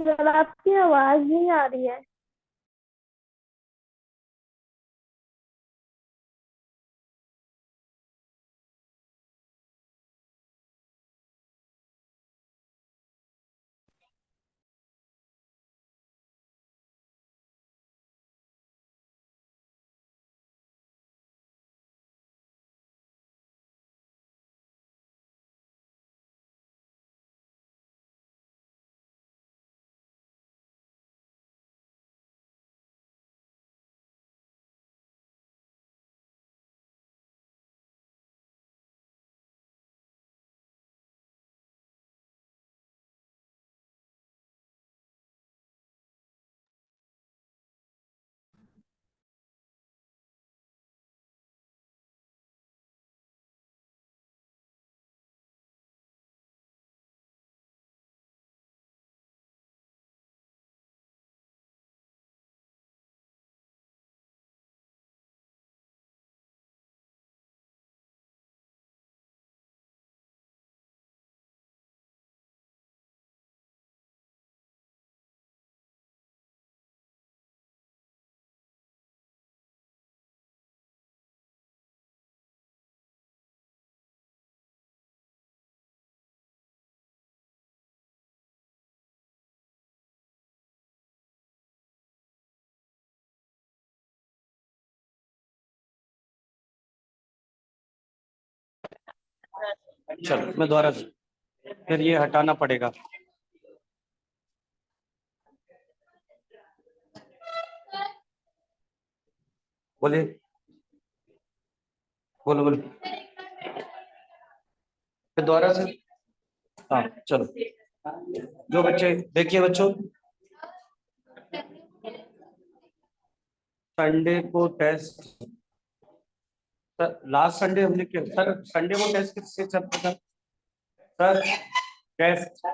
Sir आपकी आवाज नहीं आ रही है। चलो मैं दोबारा से, फिर ये हटाना पड़ेगा। बोलिए, बोलो बोलो, फिर दोबारा से। हाँ चलो, जो बच्चे देखिए बच्चों, संडे को टेस्ट, सर लास्ट संडे हमने क्या सर, संडे को टेस्ट किससे चैप्टर था सर? टेस्ट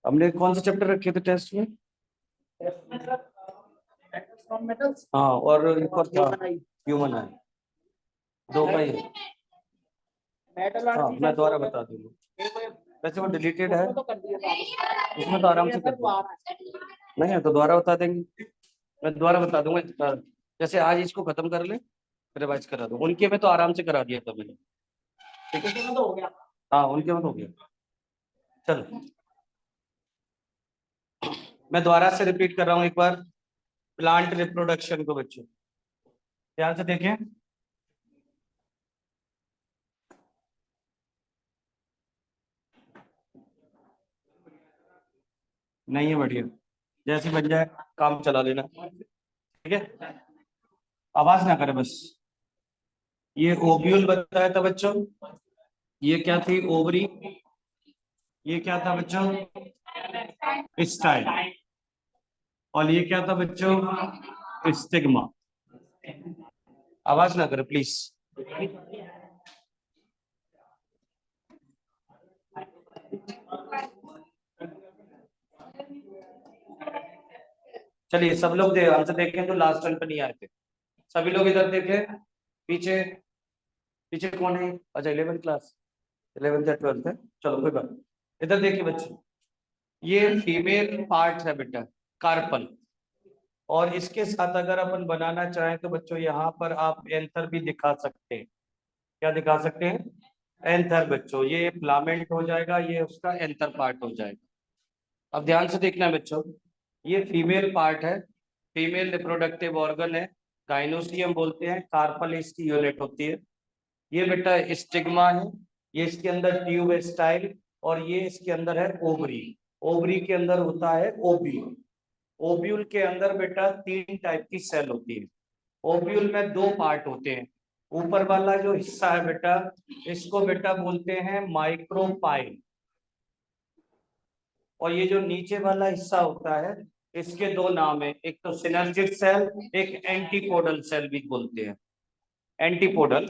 हमने कौन से चैप्टर रखे थे टेस्ट में? हाँ, और एक और था ह्यूमन आई, दो का ही है। हाँ मैं दोबारा बता दूंगा, वैसे वो डिलीटेड है, उसमें तो आराम से कर दूंगा। नहीं है तो दोबारा बता देंगे, मैं दोबारा बता दूंगा। जैसे आज इसको खत्म कर ले, रिवाइज करा दो। उनके में तो आराम से करा दिया था मैंने, ठीक है? तो हो गया। हाँ उनके में तो हो गया। चलो मैं दोबारा से रिपीट कर रहा हूँ एक बार, प्लांट रिप्रोडक्शन को बच्चों ध्यान से देखें। नहीं है बढ़िया, जैसे बन जाए काम चला लेना, ठीक है? आवाज ना करे बस। ये ओव्यूल बताया था बच्चों, ये क्या थी? ओवरी। ये क्या था बच्चों? स्टाइल। और ये क्या था बच्चों? स्टिग्मा। आवाज ना करे प्लीज। चलिए सब लोग दे आंसर देखें जो लास्ट टर्न पे नहीं आए थे, सभी लोग इधर देखें। पीछे, पीछे कौन है? अच्छा 11th क्लास, 11th या 12th है, चलो कोई बात नहीं। इधर देखिए बच्चे, ये फीमेल पार्ट है बेटा, कार्पल। और इसके साथ अगर अपन बनाना चाहें तो बच्चों यहाँ पर आप एंथर भी दिखा सकते हैं। क्या दिखा सकते हैं? एंथर बच्चों, ये प्लामेंट हो जाएगा, ये उसका एंथर पार्ट हो जाएगा। अब ध्यान से देखना है बच्चों, ये फीमेल पार्ट है, फीमेल रिप्रोडक्टिव ऑर्गन है, गाइनोसियम बोलते हैं, कार्पल इसकी यूनिट होती है। ये बेटा स्टिग्मा है, ये इसके अंदर ट्यूब स्टाइल, और ये इसके अंदर है ओवरी। ओवरी के अंदर होता है ओव्यूल। ओव्यूल के अंदर बेटा 3 टाइप की सेल होती है। ओव्यूल में 2 पार्ट होते हैं। ऊपर वाला जो हिस्सा है बेटा, इसको बेटा बोलते हैं माइक्रोपाइल। और ये जो नीचे वाला हिस्सा होता है, इसके 2 नाम है, एक तो सिनर्जिक सेल, एक एंटीपोडल सेल भी बोलते हैं। एंटीपोडल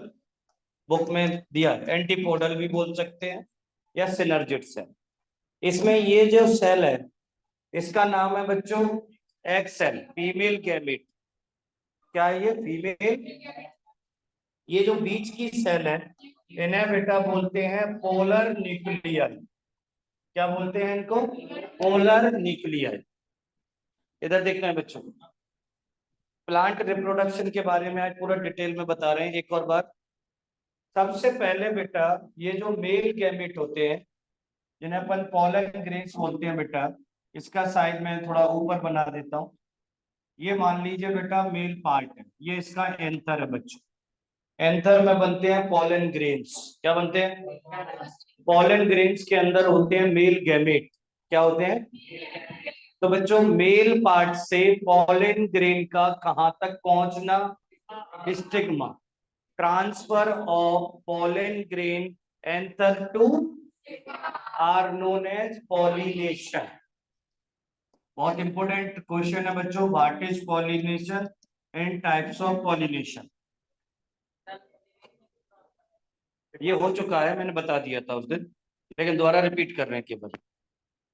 बुक में दिया है, एंटीपोडल भी बोल सकते हैं या सिनर्जिक सेल। इसमें ये जो सेल है, इसका नाम है बच्चों एक्स सेल, फीमेल गैमेट। क्या है ये? फीमेल। ये जो बीच की सेल है, इन्हें बेटा बोलते हैं पोलर न्यूक्लियाई। क्या बोलते हैं इनको? Polar nuclei. इधर देखना है बच्चों, प्लांट रिप्रोडक्शन के बारे में आज पूरा डिटेल में बता रहे हैं एक और बार। सबसे पहले बेटा ये जो मेल गैमेट होते हैं जिन्हें अपन पॉलन ग्रेन्स बोलते हैं बेटा, इसका साइज मैं थोड़ा ऊपर बना देता हूँ। ये मान लीजिए बेटा मेल पार्ट है, ये इसका एंथर है बच्चों। एंथर में बनते हैं पॉलन ग्रेन्स। क्या बनते हैं? पॉलन ग्रेन्स के अंदर होते हैं मेल गैमेट। क्या होते हैं? तो बच्चों मेल पार्ट से पॉलन ग्रेन का कहां तक पहुंचना? Stigma. Transfer of pollen grain anther to are known as pollination. बहुत इंपॉर्टेंट क्वेश्चन है बच्चों, what is pollination and types of pollination. ये हो चुका है, मैंने बता दिया था उस दिन, लेकिन दोबारा रिपीट कर रहे हैं केवल।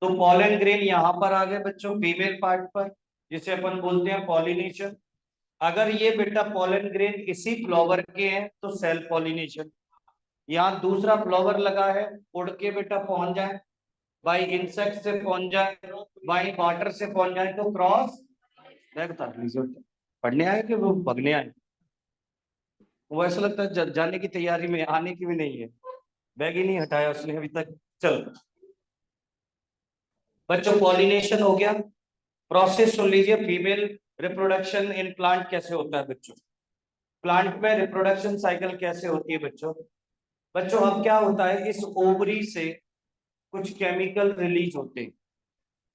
तो पॉलन ग्रेन यहां पर आ गए बच्चों फीमेल पार्ट पर, जिसे अपन बोलते हैं पॉलिनेशन। अगर ये बेटा पॉलन ग्रेन इसी फ्लावर के हैं तो सेल्फ पॉलिनेशन। यहाँ दूसरा फ्लावर लगा है, उड़ के बेटा पहुंच जाए, बाई इंसेक्ट से पहुंच जाए, बाई वाटर से पहुंच जाए तो क्रॉस। बता दीजिए, पढ़ने आए कि वो भगने आए? वो ऐसा लगता है जाने की तैयारी में, आने की भी नहीं है, बैग ही नहीं हटाया उसने अभी तक। चलो बच्चों पॉलिनेशन हो गया। प्रोसेस सुन लीजिए, फीमेल रिप्रोडक्शन इन प्लांट कैसे होता है बच्चों, प्लांट में रिप्रोडक्शन साइकिल कैसे होती है बच्चों। बच्चों अब क्या होता है, इस ओवरी से कुछ केमिकल रिलीज होते हैं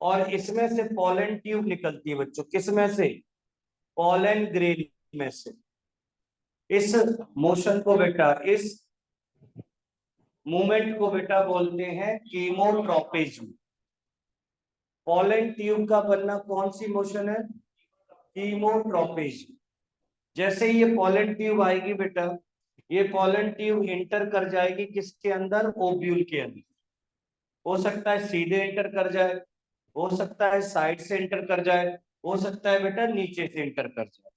और इसमें से पॉलन ट्यूब निकलती है बच्चों। किसमें से? पॉलन ग्रेन में से। इस मोशन को बेटा, इस मूवमेंट को बेटा बोलते हैं कीमोट्रोपिज्म। पॉलन ट्यूब का बनना कौन सी मोशन है? कीमोट्रोपिज्म। जैसे ही ये पॉलन ट्यूब आएगी बेटा, ये पॉलन ट्यूब इंटर कर जाएगी किसके अंदर? ओव्यूल के अंदर। हो सकता है सीधे इंटर कर जाए, हो सकता है साइड से इंटर कर जाए, हो सकता है बेटा नीचे से इंटर कर जाए।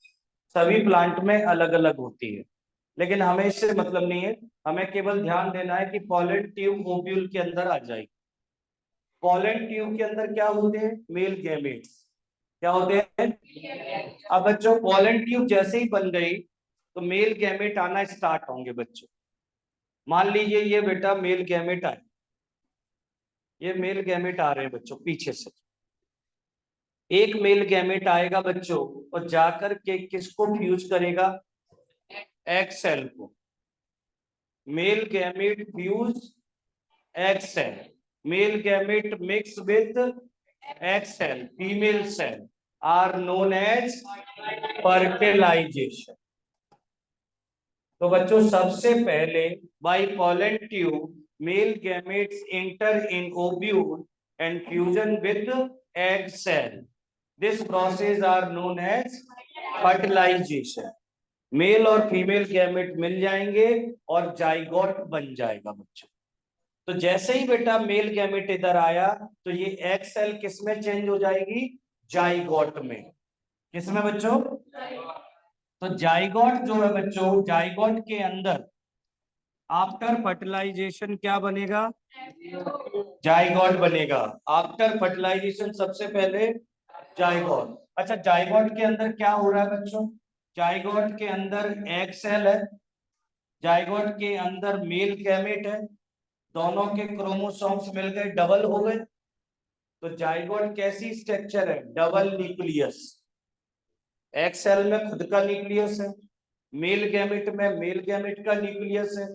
सभी प्लांट में अलग अलग होती है, लेकिन हमें इससे मतलब नहीं है। हमें केवल ध्यान देना है कि पॉलन ट्यूब ओव्यूल के अंदर आ जाएगी। पॉलन ट्यूब के अंदर क्या होते हैं? Male gametes. क्या होते हैं? अब बच्चों पॉलन ट्यूब जैसे ही बन गई तो मेल गैमेट आना स्टार्ट होंगे बच्चों। मान लीजिए ये बेटा मेल गैमेट आए, ये मेल गैमेट आ रहे हैं बच्चों पीछे से। एक मेल गैमेट आएगा बच्चों और जाकर के किसको फ्यूज करेगा? एग सेल को। Male gamete fuse egg cell, male gamete mix with egg cell, female cell are known as fertilisation. तो बच्चों सबसे पहले by pollen tube male gametes enter in ovule and fusion with egg cell. This process are known as fertilisation. Male और female gamete मिल जाएंगे और zygote बन जाएगा बच्चों। तो जैसे ही बेटा मेल गैमेट इधर आया तो ये एग सेल किसमें चेंज हो जाएगी? जाइगोट में। किसमें बच्चों? तो जाइगोट जो है बच्चों, जाइगोट के अंदर आफ्टर फर्टिलाइजेशन क्या बनेगा? जाइगोट बनेगा। आफ्टर फर्टिलाइजेशन सबसे पहले जाइगोट। अच्छा जाइगोट के अंदर क्या हो रहा है बच्चों? जाइगोट के अंदर एग सेल है, जाइगोट के अंदर मेल गैमेट है, दोनों के क्रोमोसोम्स मिल गए, डबल हो गए। तो जाइगोट कैसी स्ट्रक्चर है? Double nucleus. एग सेल में खुद का न्यूक्लियस है, मेल गैमेट में मेल गैमेट का न्यूक्लियस है,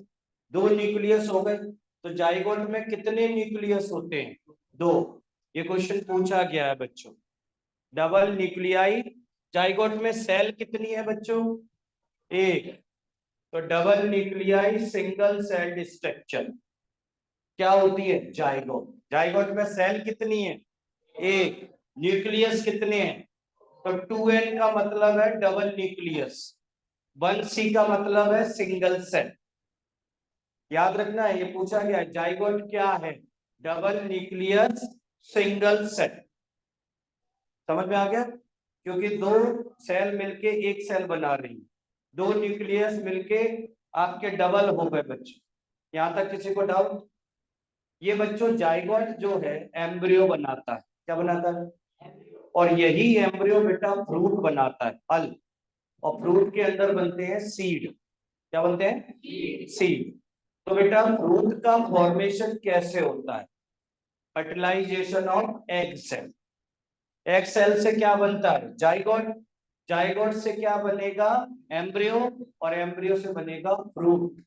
दो न्यूक्लियस हो गए। तो जाइगोट में कितने न्यूक्लियस होते हैं? दो। ये क्वेश्चन पूछा गया है बच्चों। Double nuclei. जाइगोट में सेल कितनी है बच्चों? एक। तो double nuclei single celled structure क्या होती है? जाइगोट। जाइगोट में सेल कितनी है? एक। न्यूक्लियस कितने हैं? तो 2n का मतलब है डबल न्यूक्लियस, 1c का मतलब है सिंगल सेल। याद रखना है, ये पूछा गया जाइगोट क्या है? Double nucleus single cell. समझ में आ गया? क्योंकि दो सेल मिलके एक सेल बना रही है, दो न्यूक्लियस मिलके आपके डबल हो गए बच्चे। यहां तक किसी को डाउट? ये बच्चों जाइगोट जो है एम्ब्रियो बनाता है, क्या बनाता है, और यही एम्ब्रियो बेटा फ्रूट बनाता है, फल, और फ्रूट के अंदर बनते हैं सीड, क्या बनते हैं, सीड। तो बेटा फ्रूट का फॉर्मेशन कैसे होता है, fertilisation of egg cell, egg cell से क्या बनता है, जाइगोट, जाइगोट से क्या बनेगा, एम्ब्रियो, और एम्ब्रियो से बनेगा फ्रूट,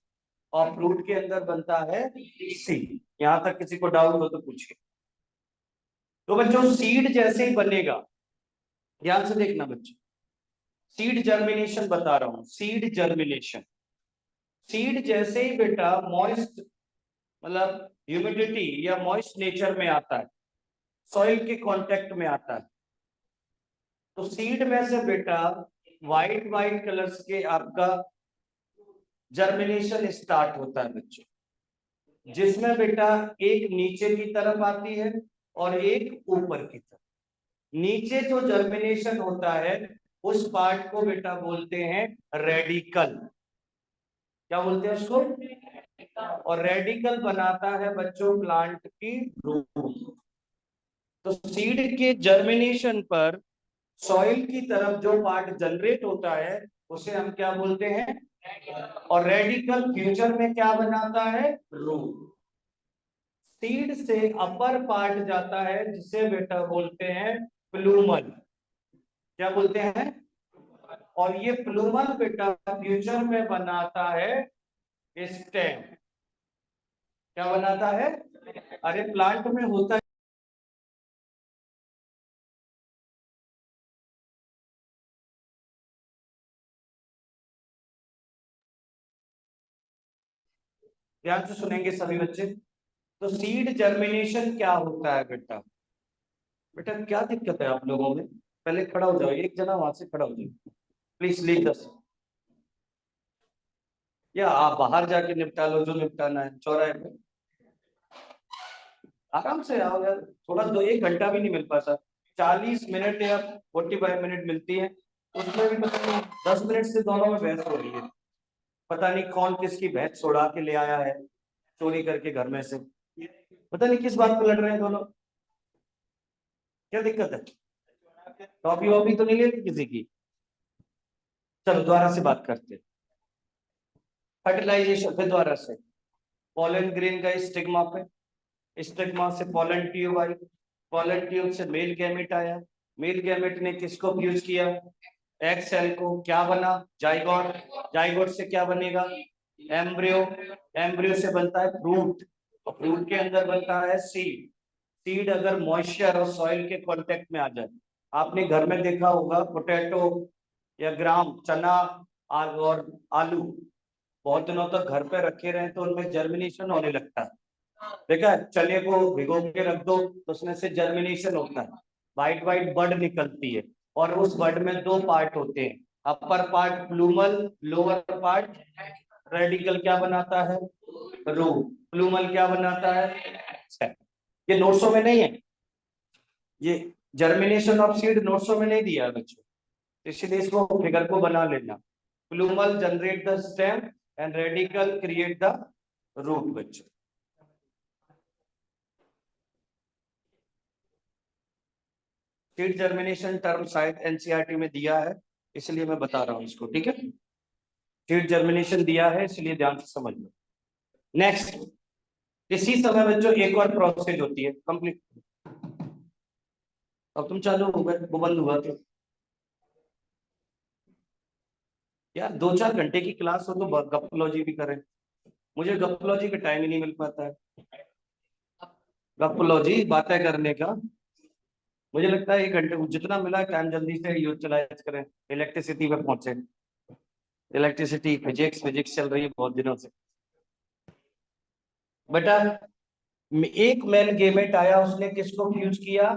और फ्रूट के अंदर बनता है सीड। यहां तक किसी को डाउट हो तो पूछिए। तो बच्चों सीड जैसे ही बनेगा, ध्यान से देखना बच्चों, सीड जर्मिनेशन बता रहा हूं, सीड जर्मिनेशन, सीड जैसे ही बेटा मॉइस्ट मतलब ह्यूमिडिटी या मॉइस्ट नेचर में आता है, सॉइल के कांटेक्ट में आता है, तो सीड में से बेटा व्हाइट व्हाइट कलर्स के आपका जर्मिनेशन स्टार्ट होता है बच्चों, जिसमें बेटा एक नीचे की तरफ आती है और एक ऊपर की तरफ। नीचे जो जर्मिनेशन होता है उस पार्ट को बेटा बोलते हैं रेडिकल, क्या बोलते हैं उसको, और रेडिकल बनाता है बच्चों प्लांट की रूट। तो सीड के जर्मिनेशन पर सॉइल की तरफ जो पार्ट जनरेट होता है उसे हम क्या बोलते हैं, और रेडिकल फ्यूचर में क्या बनाता है, रूट। सीड से अपर पार्ट जाता है जिसे बेटा बोलते हैं प्लूमल, क्या बोलते हैं, और ये प्लूमल बेटा फ्यूचर में बनाता है स्टेम, क्या बनाता है, अरे प्लांट में होता है, ध्यान से सुनेंगे सभी बच्चे। तो सीड जर्मिनेशन क्या होता है बेटा, बेटा क्या दिक्कत है आप लोगों में, पहले खड़ा हो जाओ, एक जना वहां से खड़ा हो जाओ प्लीज, लीड दस, या आप बाहर जाके निपटा लो जो निपटाना है चौराहे पे, आराम से आओ यार, थोड़ा दो एक घंटा भी नहीं मिल पाता, 40 मिनट या 45 मिनट मिलती है, उसमें भी पता नहीं 10 मिनट से दोनों में बहस हो रही है, पता नहीं कौन किसकी भैंस छोड़ा के ले आया है चोरी करके घर में से, पता नहीं किस बात पे लड़ रहे हैं दोनों, क्या दिक्कत है, टॉफी वॉफी तो नहीं लेती किसी की। चलो दोबारा से बात करते हैं, फर्टिलाइजेशन फिर दोबारा से, पॉलन ग्रेन का स्टिग्मा पे, स्टिग्मा से पॉलन ट्यूब आई, पॉलन ट्यूब से मेल गैमेट आया, मेल गैमेट ने किसको फ्यूज किया, एग सेल को, क्या बना, जाइगोट, जाइगोट से क्या बनेगा, एम्ब्रियो, एम्ब्रियो से बनता है फ्रूट, और फ्रूट के अंदर बनता है सीड, सीड अगर मॉइस्चर और सॉइल के कांटेक्ट में आ जाए, आपने घर में देखा होगा पोटैटो या ग्राम चना और आलू बहुत दिनों तक घर पे रखे रहे तो उनमें जर्मिनेशन होने लगता है, देखा है? चने को भिगो के रख दो तो उसमें से जर्मिनेशन होता है, वाइट वाइट बड निकलती है, और उस बड में दो पार्ट होते हैं, upper part plumule, lower part radicle, क्या बनाता है, रूट, प्लूमल क्या बनाता है, ये नोट्सों में नहीं है, ये जर्मिनेशन ऑफ सीड नोट्सों में नहीं दिया है बच्चों, इसलिए इसको फिगर को बना लेना, plumule generate the stem and radicle create the root बच्चों। सीड जर्मिनेशन टर्म शायद एनसीईआरटी में दिया है इसलिए मैं बता रहा हूं इसको, ठीक है, सीड जर्मिनेशन दिया है इसलिए ध्यान से समझ लो। नेक्स्ट, इसी समय बच्चों एक और प्रोसेस होती है कंप्लीट, अब तुम चालू हो गए वो बंद हुआ तो यार 2-4 घंटे की क्लास हो तो गप्पोलॉजी भी करें, मुझे गप्पोलॉजी का टाइम ही नहीं मिल पाता है, गप्पोलॉजी बातें करने का, मुझे लगता है 1 घंटे जितना मिला टाइम जल्दी से यूटिलाइज करें, इलेक्ट्रिसिटी पे पहुंचे, इलेक्ट्रिसिटी फिजिक्स फिजिक्स चल रही है बहुत दिनों से बेटा। एक मेल गेमेट आया उसने किसको फ्यूज किया,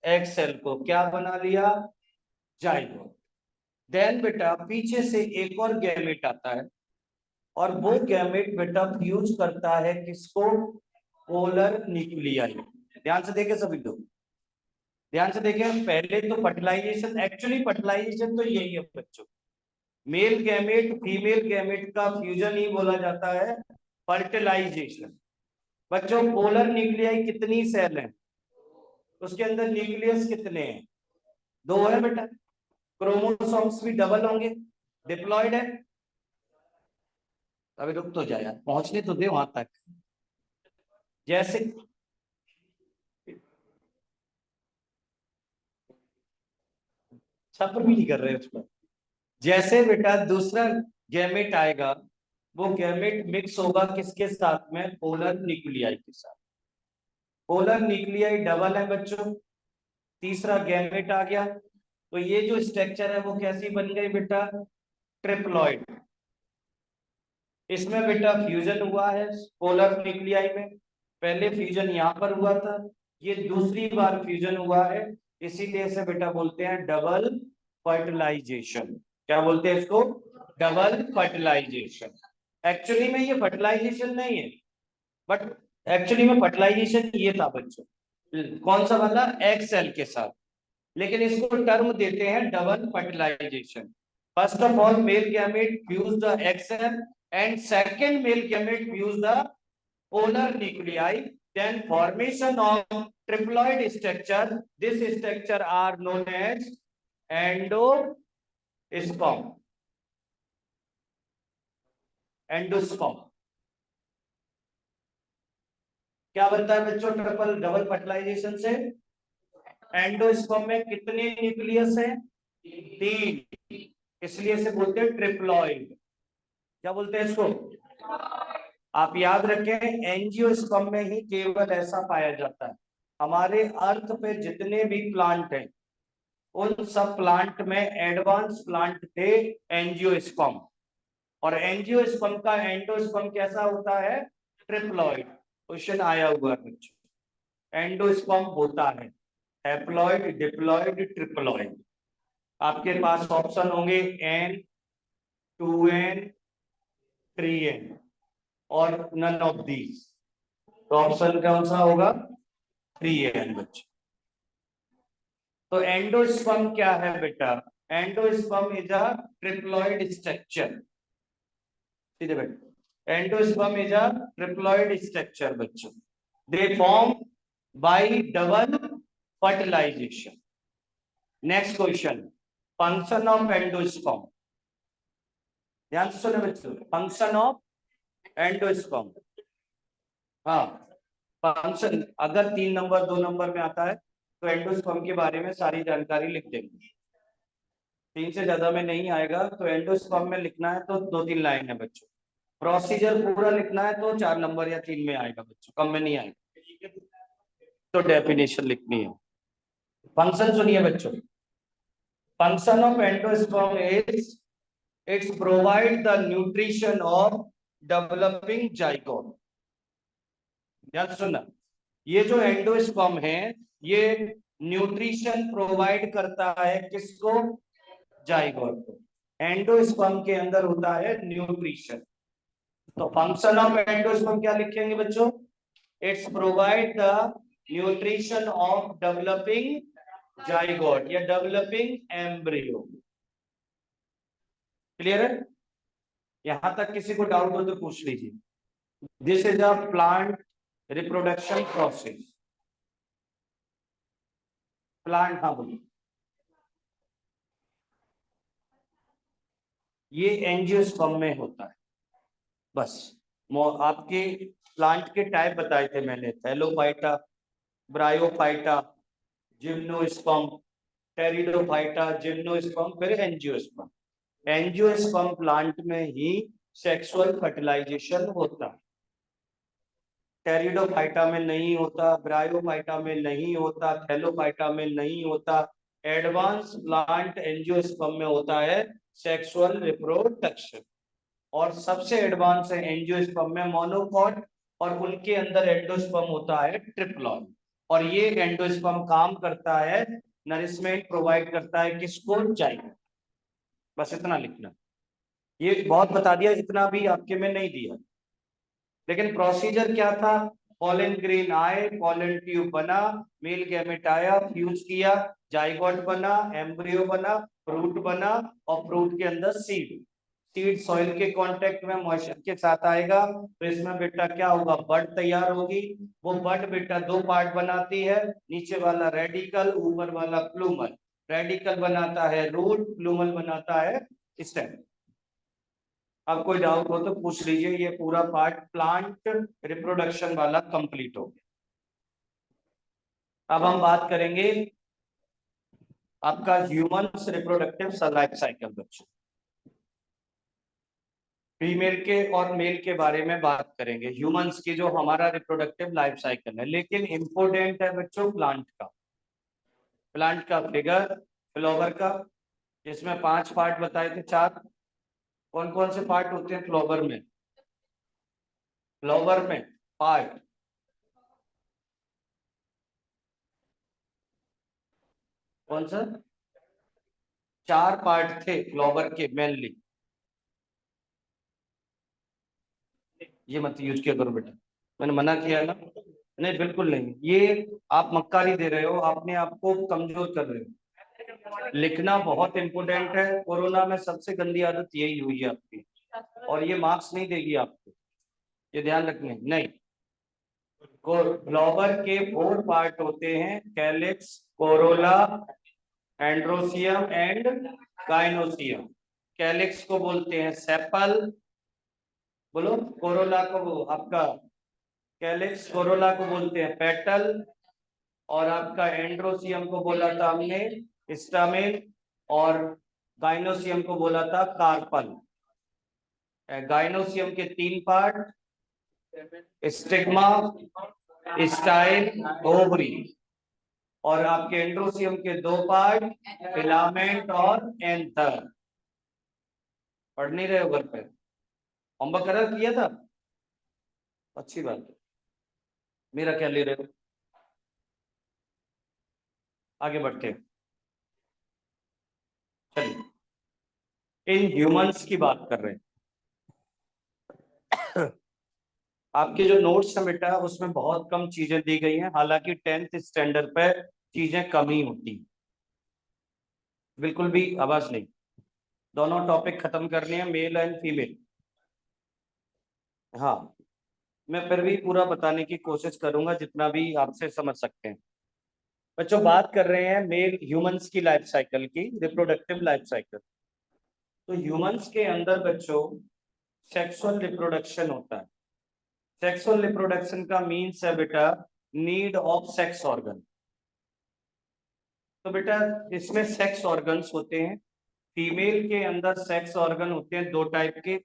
एग सेल को, क्या बना लिया, जाइगोट। देन बेटा पीछे से एक और गैमेट आता है और वो गैमेट बेटा फ्यूज करता है किसको, पोलर न्यूक्लियाई। ध्यान से देखे सभी लोग, ध्यान से देखें, पहले तो फर्टिलाइजेशन, एक्चुअली फर्टिलाइजेशन तो यही है बच्चों, मेल गैमेट फीमेल गैमेट का फ्यूजन ही बोला जाता है फर्टिलाइजेशन, बच्चों पोलर न्यूक्लियाई कितनी सेल है, उसके अंदर न्यूक्लियस कितने हैं, 2 है बेटा। क्रोमोसोम्स भी डबल होंगे, डिप्लॉयड है। अभी रुक तो जाए यार, पहुंचने तो दे वहां तक। जैसे छात्र भी नहीं कर रहे उसको। जैसे बेटा दूसरा गैमेट आएगा, वो गैमेट मिक्स होगा किसके साथ में, पोलर न्यूक्लियाई के साथ। पोलर न्यूक्लियाई डबल है बच्चों, तीसरा गैमेट आ गया, तो ये जो स्ट्रक्चर है वो कैसी बन गई बेटा, ट्रिप्लॉइड। इसमें बेटा फ्यूजन हुआ है पोलर न्यूक्लियाई में, पहले फ्यूजन यहाँ पर हुआ था, ये दूसरी बार फ्यूजन हुआ है, इसीलिए इसे बेटा बोलते हैं डबल फर्टिलाइजेशन। क्या बोलते हैं इसको, डबल फर्टिलाइजेशन। एक्चुअली में ये फर्टिलाइजेशन नहीं है, बट एक्चुअली में फर्टिलाइजेशन ये था बच्चों, कौन सा वाला, एग सेल के साथ, लेकिन इसको टर्म देते हैं double fertilisation. First of all male gamete fuse the egg cell and second male gamete fuse the polar nuclei, then formation of triploid structure. This structure are known as endosperm. Endosperm क्या बनता है बच्चों, triple double fertilisation से। Endosperm में कितने nucleus है, 3, इसलिए इसे बोलते हैं ट्रिप्लॉइड। क्या बोलते हैं इसको, आप याद रखें एंजियोस्पर्म में ही केवल ऐसा पाया जाता है। हमारे अर्थ पे जितने भी प्लांट हैं उन सब प्लांट में एडवांस प्लांट थे एंजियोस्पर्म, और एंजियोस्पर्म का एंडोस्पर्म कैसा होता है, ट्रिप्लॉइड। क्वेश्चन आया हुआ है बच्चों, एंडोस्पर्म होता है हैप्लॉइड, डिप्लॉइड, ट्रिप्लॉइड। आपके पास ऑप्शन होंगे N, 2N, 3N और नन ऑफ दीज, तो ऑप्शन कौन सा होगा, 3N बच्चे। तो एंडोस्पर्म क्या है बेटा, endosperm is a triploid structure. सीधे बेटा endosperm is a triploid structure बच्चों, they form by double fertilization. Next question, function of endosperm, ध्यान से सुनो बच्चों, फंक्शन ऑफ एंडोस्पर्म। हाँ फंक्शन अगर 3 नंबर 2 नंबर में आता है तो एंडोस्पर्म के बारे में सारी जानकारी लिख देंगे, 3 से ज्यादा में नहीं आएगा, तो एंडोस्पर्म में लिखना है तो 2-3 लाइन है बच्चों। प्रोसीजर पूरा लिखना है तो 4 नंबर या 3 में आएगा बच्चों, कम में नहीं आएगा, तो डेफिनेशन लिखनी है। फंक्शन सुनिए बच्चों, function of endosperm is it's provide the nutrition of developing zygote. ध्यान सुनना, ये जो एंडोस्पर्म है ये न्यूट्रिशन प्रोवाइड करता है किसको, जाइगोट को। एंडोस्पर्म के अंदर होता है न्यूट्रिशन, तो फंक्शन ऑफ एंडोस्पर्म क्या लिखेंगे बच्चों, it's provide the nutrition of developing zygote या डेवलपिंग एम्ब्रियो। क्लियर है, यहां तक किसी को डाउट हो तो पूछ लीजिए। This is a plant reproduction process, plant, हाँ बोलिए, ये एंजियोस्पर्म में होता है बस। आपके प्लांट के टाइप बताए थे मैंने, Thallophyta, bryophyta, gymnosperm, pteridophyta, gymnosperm, फिर एंजियोस्पर्म। एंजियोस्पर्म प्लांट में ही सेक्सुअल फर्टिलाइजेशन होता है, टेरिडोफाइटा में नहीं होता, ब्रायोफाइटा में नहीं होता, थैलोफाइटा में नहीं होता। एडवांस प्लांट एंजियोस्पर्म में होता है सेक्सुअल रिप्रोडक्शन, और सबसे एडवांस है एंजियोस्पर्म में मोनोकॉट, और उनके अंदर एंडोस्पर्म होता है ट्रिप्लॉइड। और ये एंडोस्पर्म काम करता है, नरिशमेंट प्रोवाइड करता है किसको, जाइगोट। बस इतना लिखना, ये बहुत बता दिया, इतना भी आपके में नहीं दिया, लेकिन प्रोसीजर क्या था, पॉलन ग्रेन आए, पॉलन ट्यूब बना, मेल गैमेट आया, फ्यूज किया, जाइगोट बना, एम्ब्रियो बना, फ्रूट बना, और फ्रूट के अंदर सीड, सीड सॉइल के कांटेक्ट में मॉइस्चर के साथ आएगा तो इसमें बेटा क्या होगा, बड तैयार होगी। वो बड बेटा दो पार्ट बनाती है, नीचे वाला रेडिकल, ऊपर वाला प्लूमल। रेडिकल बनाता है रूट, प्लूमल बनाता है स्टेम। अब कोई डाउट हो तो पूछ लीजिए। ये पूरा पार्ट प्लांट रिप्रोडक्शन वाला कंप्लीट हो गया। अब हम बात करेंगे आपका ह्यूमन्स रिप्रोडक्टिव लाइफ साइकिल। बच्चों फीमेल के और मेल के बारे में बात करेंगे, ह्यूमंस की जो हमारा रिप्रोडक्टिव लाइफ साइकिल है। लेकिन इंपॉर्टेंट है बच्चों प्लांट का। प्लांट का फिगर फ्लावर का, जिसमें 5 पार्ट बताए थे, 4। कौन कौन से पार्ट होते हैं फ्लावर में? फ्लावर में पार्ट कौन सा? 4 पार्ट थे फ्लावर के मेनली। ये मत यूज किया करो बेटा, मैंने मना किया ना। नहीं बिल्कुल नहीं, ये आप मक्कारी दे रहे हो, अपने आप को कमजोर कर रहे हो। लिखना बहुत इंपॉर्टेंट है। कोरोना में सबसे गंदी आदत यही हुई है आपकी, और ये मार्क्स नहीं देगी आपको, ये ध्यान रखने। नहीं, फ्लावर के 4 पार्ट होते हैं, calyx, Corolla, androecium and gynoecium. Calyx को बोलते हैं सेपल, बोलो। कोरोला को आपका कैलिक्स, कोरोला को बोलते हैं पेटल, और आपका एंड्रोसियम को बोला था हमने स्टामेन, और गाइनोसियम को बोला था कार्पल। गाइनोसियम के 3 पार्ट, स्टिग्मा, स्टाइल, ओवरी। और आपके एंड्रोसियम के 2 पार्ट, फिलामेंट और एंथर। पढ़ नहीं रहे हो घर पे? होमवर्क करा किया था? अच्छी बात है। मेरा क्या ले रहे हो? आगे बढ़ते हैं। चलिए इन ह्यूमंस की बात कर रहे हैं। आपके जो नोट्स है बेटा उसमें बहुत कम चीजें दी गई हैं, हालांकि 10th स्टैंडर्ड पे चीजें कम ही होती, बिल्कुल भी आवाज नहीं। दोनों टॉपिक खत्म करने हैं, मेल एंड फीमेल। हाँ, मैं फिर भी पूरा बताने की कोशिश करूंगा जितना भी आपसे समझ सकते हैं। बच्चों बात कर रहे हैं मेल ह्यूमंस की लाइफ साइकिल की, रिप्रोडक्टिव लाइफ साइकिल। तो ह्यूमंस के अंदर बच्चों सेक्सुअल रिप्रोडक्शन होता है। सेक्सुअल रिप्रोडक्शन का मीन्स है बेटा नीड ऑफ सेक्स ऑर्गन। तो बेटा इसमें सेक्स ऑर्गन्स होते हैं। फीमेल के अंदर सेक्स ऑर्गन होते हैं 2 टाइप के,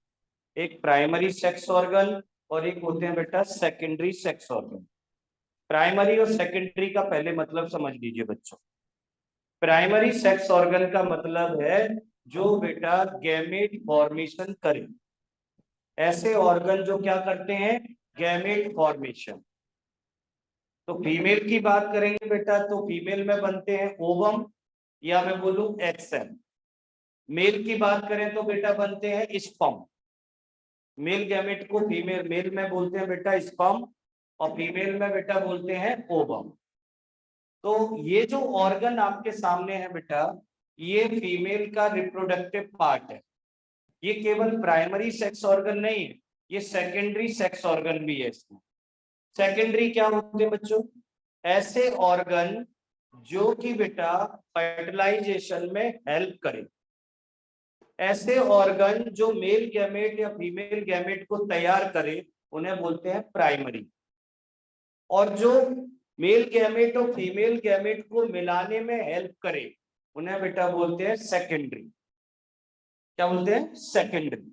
एक प्राइमरी सेक्स ऑर्गन और एक होते हैं बेटा सेकेंडरी सेक्स ऑर्गन। प्राइमरी और सेकेंडरी का पहले मतलब समझ लीजिए बच्चों। प्राइमरी सेक्स ऑर्गन का मतलब है जो बेटा गैमेट फॉर्मेशन करे। ऐसे ऑर्गन जो क्या करते हैं, गैमेट फॉर्मेशन। तो फीमेल की बात करेंगे बेटा तो फीमेल में बनते हैं ओवम, या मैं बोलूं एक्सेल। मेल की बात करें तो बेटा बनते हैं स्पर्म। मेल गैमेट को फीमेल मेल में बोलते हैं बेटा स्पर्म, और फीमेल में बेटा बोलते हैं ओवम। तो ये जो ऑर्गन आपके सामने है बेटा, ये फीमेल का रिप्रोडक्टिव पार्ट है। ये केवल प्राइमरी सेक्स ऑर्गन नहीं है, ये सेकेंडरी सेक्स ऑर्गन भी है इसमें। सेकेंडरी क्या होते हैं बच्चों? ऐसे ऑर्गन जो कि बेटा फर्टिलाइजेशन में हेल्प करें। ऐसे ऑर्गन जो मेल गैमेट या फीमेल गैमेट को तैयार करे उन्हें बोलते हैं प्राइमरी। और जो मेल गैमेट और फीमेल गैमेट को मिलाने में हेल्प करे उन्हें बेटा बोलते हैं सेकेंडरी। क्या बोलते हैं? सेकेंडरी।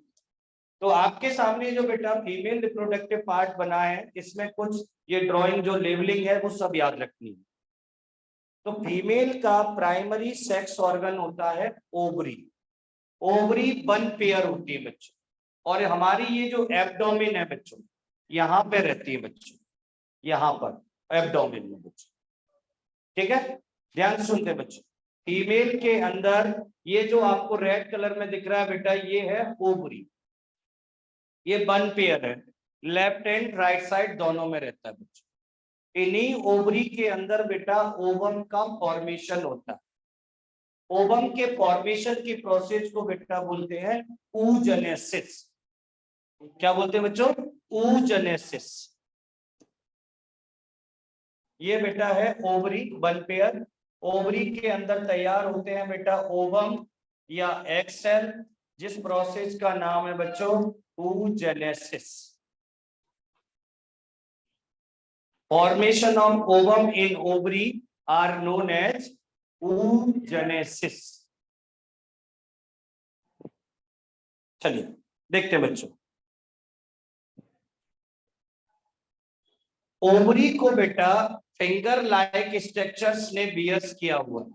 तो आपके सामने जो बेटा फीमेल रिप्रोडक्टिव पार्ट बना है, इसमें कुछ ये ड्राइंग जो लेबलिंग है वो सब याद रखनी है। तो फीमेल का प्राइमरी सेक्स ऑर्गन होता है ओवरी। ओवरी 1 पेयर होती है बच्चों, और हमारी ये जो एब्डोमेन है बच्चों, यहाँ पे रहती है बच्चों, यहाँ पर एब्डोमेन में बच्चों। ठीक है, ध्यान से सुनते बच्चों। फीमेल के अंदर ये जो आपको रेड कलर में दिख रहा है बेटा, ये है ओवरी। ये 1 पेयर है, लेफ्ट एंड राइट साइड दोनों में रहता है बच्चों। इन्हीं ओवरी के अंदर बेटा ओवम का फॉर्मेशन होता है। ओवम के फॉर्मेशन की प्रोसेस को बेटा बोलते हैं oogenesis। क्या बोलते हैं बच्चों? oogenesis। ये बेटा है ओवरी, वन पेयर। ओवरी के अंदर तैयार होते हैं बेटा ओवम या एग सेल, जिस प्रोसेस का नाम है बच्चों oogenesis। Formation of ovum in ovary are known as oogenesis। चलिए देखते हैं बच्चों, ओवरी को बेटा फिंगर लाइक स्ट्रक्चर्स ने बियर्स किया हुआ।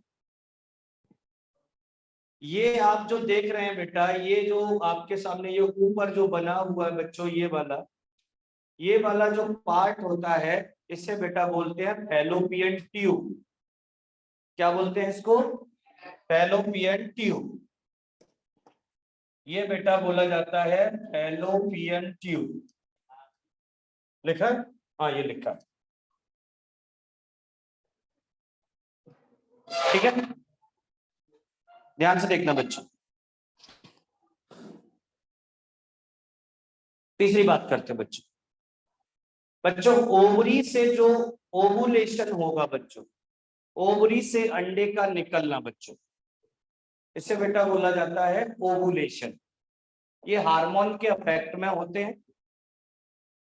ये आप जो देख रहे हैं बेटा, ये जो आपके सामने ये ऊपर जो बना हुआ है बच्चों, ये वाला जो पार्ट होता है, इसे बेटा बोलते हैं फैलोपियन ट्यूब। क्या बोलते हैं इसको? Fallopian tube. ये बेटा बोला जाता है फैलोपियन ट्यूब। लिखा है? हाँ ये लिखा है, ठीक है। ध्यान से देखना बच्चों। तीसरी बात करते हैं बच्चों। बच्चों ओवरी से जो ओवुलेशन होगा बच्चों, ओवरी से अंडे का निकलना बच्चों, इसे बेटा बोला जाता है ओवुलेशन। ये हार्मोन के इफेक्ट में होते हैं।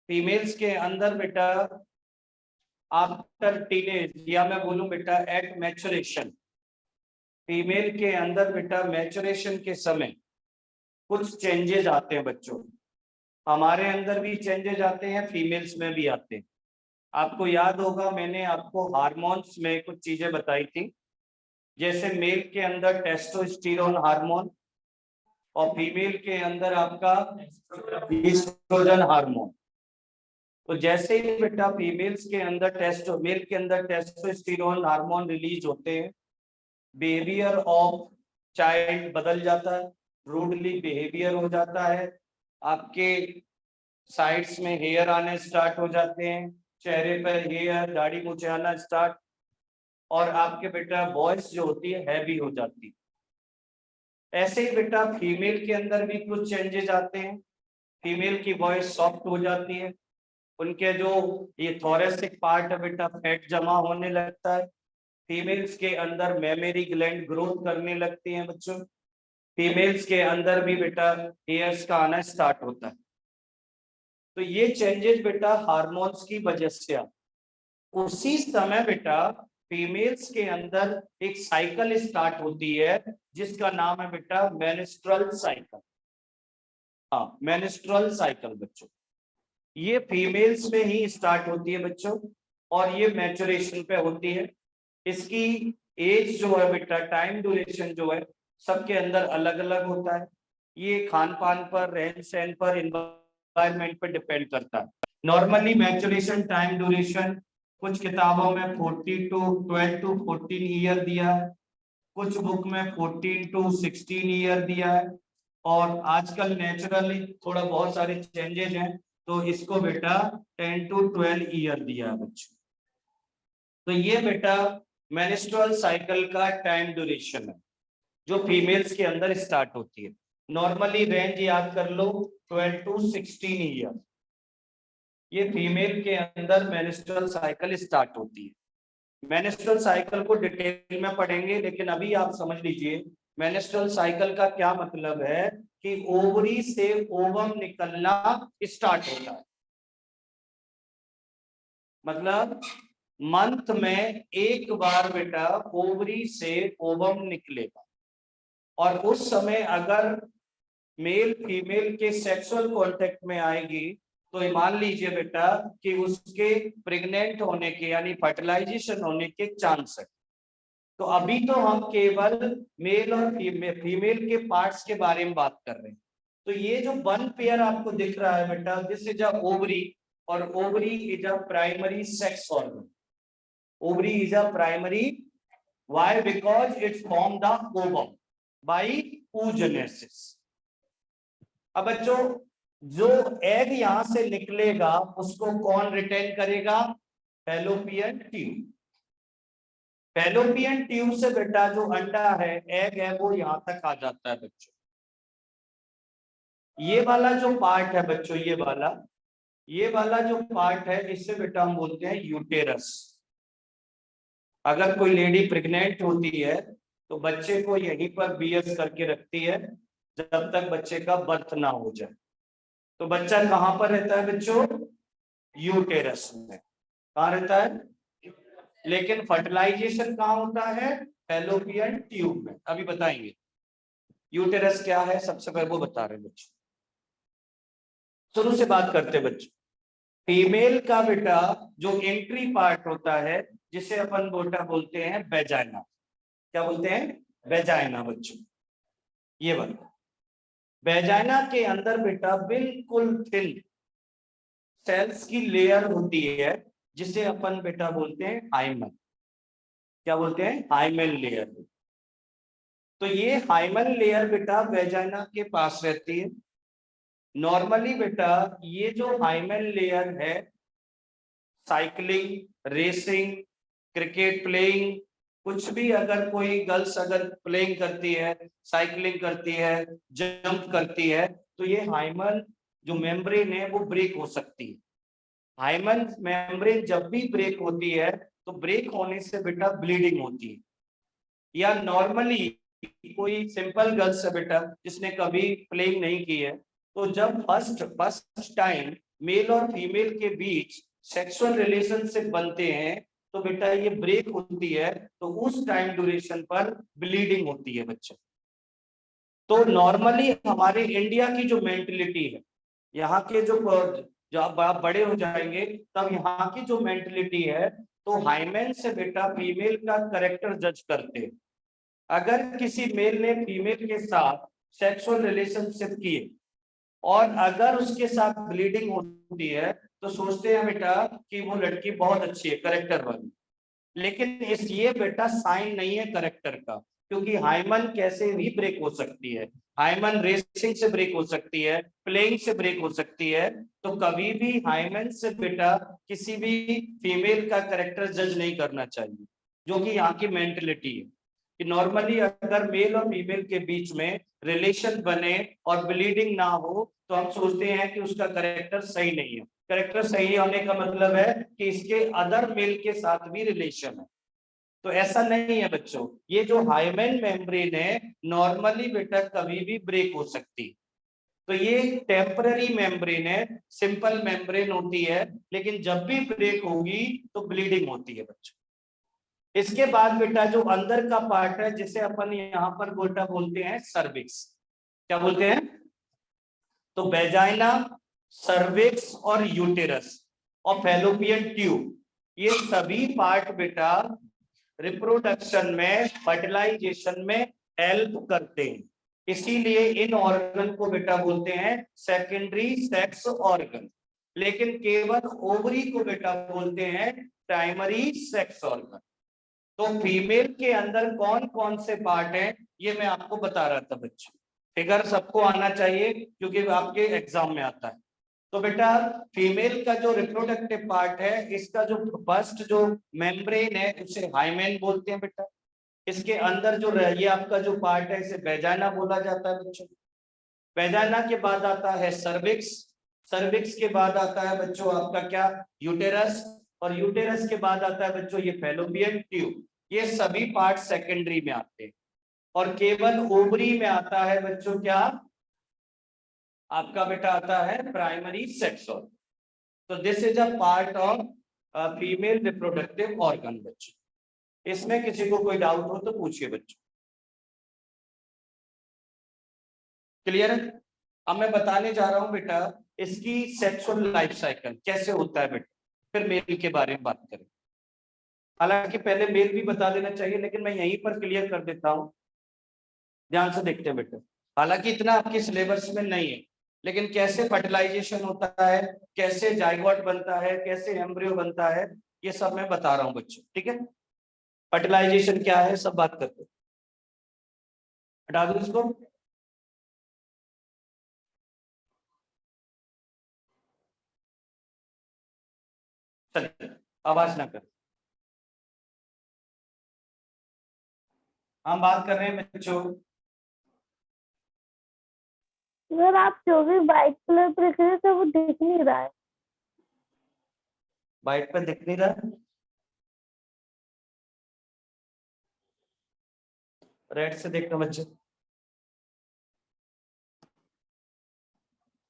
फीमेल्स के अंदर बेटा आफ्टर टीनेज, या मैं बोलूं बेटा एट मैचुरेशन, फीमेल के अंदर बेटा मैचुरेशन के समय कुछ चेंजेस आते हैं बच्चों। हमारे अंदर भी चेंजेस आते हैं, फीमेल्स में भी आते हैं। आपको याद होगा मैंने आपको हार्मोन्स में कुछ चीजें बताई थी, जैसे मेल के अंदर टेस्टोस्टेरोन हार्मोन और फीमेल के अंदर आपका ईस्ट्रोजन हार्मोन। तो जैसे ही बेटा फीमेल्स के अंदर मेल के अंदर टेस्टोस्टेरोन हार्मोन रिलीज होते हैं, बिहेवियर ऑफ चाइल्ड बदल जाता है, रूडली बिहेवियर हो जाता है, आपके साइड्स में हेयर आने स्टार्ट हो जाते हैं, चेहरे पर हेयर, दाढ़ी मूछें आना स्टार्ट, और आपके बेटा वॉइस जो होती है हैवी हो जाती है। ऐसे ही बेटा फीमेल के अंदर भी कुछ चेंजेस आते हैं। फीमेल की वॉइस सॉफ्ट हो जाती है, उनके जो ये थोरेसिक पार्ट है बेटा फैट जमा होने लगता है। फीमेल्स के अंदर मेमोरी ग्लैंड ग्रोथ करने लगती हैं बच्चों। फीमेल्स के अंदर भी बेटा हेयर्स का आना स्टार्ट होता है। तो ये चेंजेस बेटा हार्मोन्स की वजह से आते। उसी समय बेटा फीमेल्स के अंदर एक साइकिल स्टार्ट होती है, जिसका नाम है बेटा मेंस्ट्रुअल साइकिल। हाँ मेंस्ट्रुअल साइकिल बच्चों, ये फीमेल्स में ही स्टार्ट होती है बच्चों, और ये मैचुरेशन पे होती है। इसकी एज जो है बेटा, टाइम ड्यूरेशन जो है सबके अंदर अलग अलग होता है। ये खान पान पर, रहन सहन पर, एनवायरमेंट पर डिपेंड करता है। नॉर्मली मैचुरेशन टाइम ड्यूरेशन कुछ किताबों में 12 to 14 ईयर दिया है, कुछ बुक में 14 to 16 ईयर दिया है, और आजकल नेचुरली थोड़ा बहुत सारे चेंजेस हैं, तो इसको बेटा 10 to 12 ईयर दिया है बच्चों। तो ये बेटा मेंस्ट्रुअल साइकिल का टाइम ड्यूरेशन है, जो फीमेल्स के अंदर स्टार्ट होती है। नॉर्मली रेंज याद कर लो 12 to 16 ईयर, ये फीमेल के अंदर मेंस्ट्रुअल साइकिल स्टार्ट होती है। मेंस्ट्रुअल साइकिल को डिटेल में पढ़ेंगे, लेकिन अभी आप समझ लीजिए मेंस्ट्रुअल साइकिल का क्या मतलब है कि ओवरी से ओवम निकलना स्टार्ट होता है। मतलब मंथ में एक बार बेटा ओवरी से ओवम निकलेगा, और उस समय अगर मेल फीमेल के सेक्सुअल कांटेक्ट में आएगी, तो मान लीजिए बेटा कि उसके प्रेग्नेंट होने के यानी फर्टिलाइजेशन होने के चांस है। तो अभी तो हम केवल मेल और फीमेल के पार्ट्स के बारे में बात कर रहे हैं। तो ये जो वन पेयर आपको दिख रहा है बेटा, दिस इज अ ओवरी, और ovary is a primary sex organ. Ovary is a primary, why? Because it's form the ovum by oogenesis। अब बच्चों जो एग यहां से निकलेगा उसको कौन रिटेन करेगा? Fallopian tube. फैलोपियन ट्यूब से बेटा जो अंडा है, एग है, वो यहां तक आ जाता है बच्चों। ये वाला जो पार्ट है बच्चों, ये वाला जो पार्ट है, इससे बेटा हम बोलते हैं यूटेरस। अगर कोई लेडी प्रेग्नेंट होती है तो बच्चे को यहीं पर बीएस करके रखती है जब तक बच्चे का बर्थ ना हो जाए। तो बच्चा कहां पर रहता है बच्चों? यूटेरस में। कहां रहता है? लेकिन फर्टिलाइजेशन कहां होता है? फैलोपियन ट्यूब में। अभी बताएंगे यूटेरस क्या है, सबसे पहले वो बता रहे हैं बच्चों। शुरू से बात करते हैं बच्चों। फीमेल का बेटा जो एंट्री पार्ट होता है, जिसे अपन बेटा बोलते हैं वेजाइना। क्या बोलते हैं? वेजाइना बच्चों। ये वाला वेजाइना के अंदर बेटा बिल्कुल थिन सेल्स की लेयर होती है, जिसे अपन बेटा बोलते हैं हाइमन। क्या बोलते हैं? Hymen layer. तो ये हाइमन लेयर बेटा वेजाइना के पास रहती है। नॉर्मली बेटा ये जो हाइमन लेयर है, साइकिलिंग, रेसिंग, क्रिकेट प्लेइंग, कुछ भी अगर कोई गर्ल्स अगर प्लेइंग करती है, साइकिलिंग करती है, जंप करती है, तो ये हाइमन जो मेम्ब्रेन है वो ब्रेक हो सकती है। हाइमन मेम्ब्रेन जब भी ब्रेक होती है तो ब्रेक होने से बेटा ब्लीडिंग होती है। या नॉर्मली कोई सिंपल गर्ल्स है बेटा जिसने कभी प्लेइंग नहीं की है, तो जब फर्स्ट टाइम मेल और फीमेल के बीच सेक्सुअल रिलेशनशिप बनते हैं तो बेटा ये ब्रेक होती है, तो उस टाइम ड्यूरेशन पर ब्लीडिंग होती है बच्चे। तो नॉर्मली हमारे इंडिया की जो मेंटलिटी है, यहाँ के जो जब आप बड़े हो जाएंगे तब यहाँ की जो मेंटलिटी है, तो हाइमेन से बेटा फीमेल का करेक्टर जज करते हैं। अगर किसी मेल ने फीमेल के साथ सेक्सुअल रिलेशनशिप किए और अगर उसके साथ ब्लीडिंग होती है तो सोचते हैं बेटा कि वो लड़की बहुत अच्छी है, करेक्टर वाली। लेकिन इस ये बेटा साइन नहीं है करेक्टर का, क्योंकि हाइमन कैसे भी ब्रेक हो सकती है। हाइमन रेसिंग से ब्रेक हो सकती है, प्लेइंग से ब्रेक हो सकती है। तो कभी भी हाइमन से बेटा किसी भी फीमेल का करेक्टर जज नहीं करना चाहिए, जो कि यहाँ की मेंटलिटी है कि नॉर्मली अगर मेल और फीमेल के बीच में रिलेशन बने और ब्लीडिंग ना हो तो हम सोचते हैं कि उसका करेक्टर सही नहीं है। करेक्टर सही होने का मतलब है कि इसके अदर मेल के साथ भी रिलेशन है। तो ऐसा नहीं है बच्चों, ये जो हाइमेन मेम्ब्रेन है नॉर्मली बेटा कभी भी ब्रेक हो सकती। तो ये टेम्पररी मेम्ब्रेन है, सिंपल मेम्ब्रेन होती है, लेकिन जब भी ब्रेक होगी तो ब्लीडिंग होती है बच्चों। इसके बाद बेटा जो अंदर का पार्ट है, जिसे अपन यहाँ पर बेटा बोलते हैं सर्विक्स। क्या बोलते हैं? तो वेजाइना, सर्विक्स और यूटेरस और फैलोपियन ट्यूब, ये सभी पार्ट बेटा रिप्रोडक्शन में, फर्टिलाइजेशन में हेल्प करते हैं। इसीलिए इन ऑर्गन को बेटा बोलते हैं सेकेंडरी सेक्स ऑर्गन। लेकिन केवल ओवरी को बेटा बोलते हैं प्राइमरी सेक्स ऑर्गन। तो फीमेल के अंदर कौन कौन से पार्ट हैं ये मैं आपको बता रहा था बच्चों। फिगर सबको आना चाहिए क्योंकि आपके एग्जाम में आता है। तो बेटा फीमेल का जो रिप्रोडक्टिव पार्ट है, इसका जो फर्स्ट जो मेम्ब्रेन है उसे हाइमेन बोलते हैं बेटा। इसके अंदर जो ये आपका जो पार्ट है इसे वेजाइना बोला जाता है बच्चों। वेजाइना के बाद आता है सर्विक्स। सर्विक्स के बाद आता है बच्चों आपका क्या? यूटेरस। और यूटेरस के बाद आता है बच्चों ये फैलोपियन ट्यूब। ये सभी पार्ट सेकेंडरी में आते हैं और केवल ओवरी में आता है बच्चों क्या? आपका बेटा आता है प्राइमरी सेक्स ऑर्गन। तो this is a part of female reproductive organ बच्चों। इसमें किसी को कोई डाउट हो तो पूछिए बच्चों। क्लियर है? अब मैं बताने जा रहा हूं बेटा इसकी सेक्सुअल लाइफ साइकिल कैसे होता है बेटा, फिर मेल के बारे में बात करें। हालांकि पहले मेल भी बता देना चाहिए, लेकिन मैं यहीं पर क्लियर कर देता हूं। ध्यान से देखते हैं बेटा। हालांकि इतना आपके सिलेबस में नहीं है, लेकिन कैसे फर्टिलाइजेशन होता है, कैसे जाइगोट बनता है, कैसे एम्ब्रियो बनता है, ये सब मैं बता रहा हूं बच्चों। ठीक है? फर्टिलाइजेशन क्या है सब बात करते हैं। हटा दो इसको। चलिए आवाज ना कर। हम बात कर रहे हैं बच्चों, सर आप जो भी व्हाइट कलर पे लिख रहे हैं सर वो दिख नहीं रहा है। वाइट पे दिख नहीं रहा, रेड से देखना बच्चों,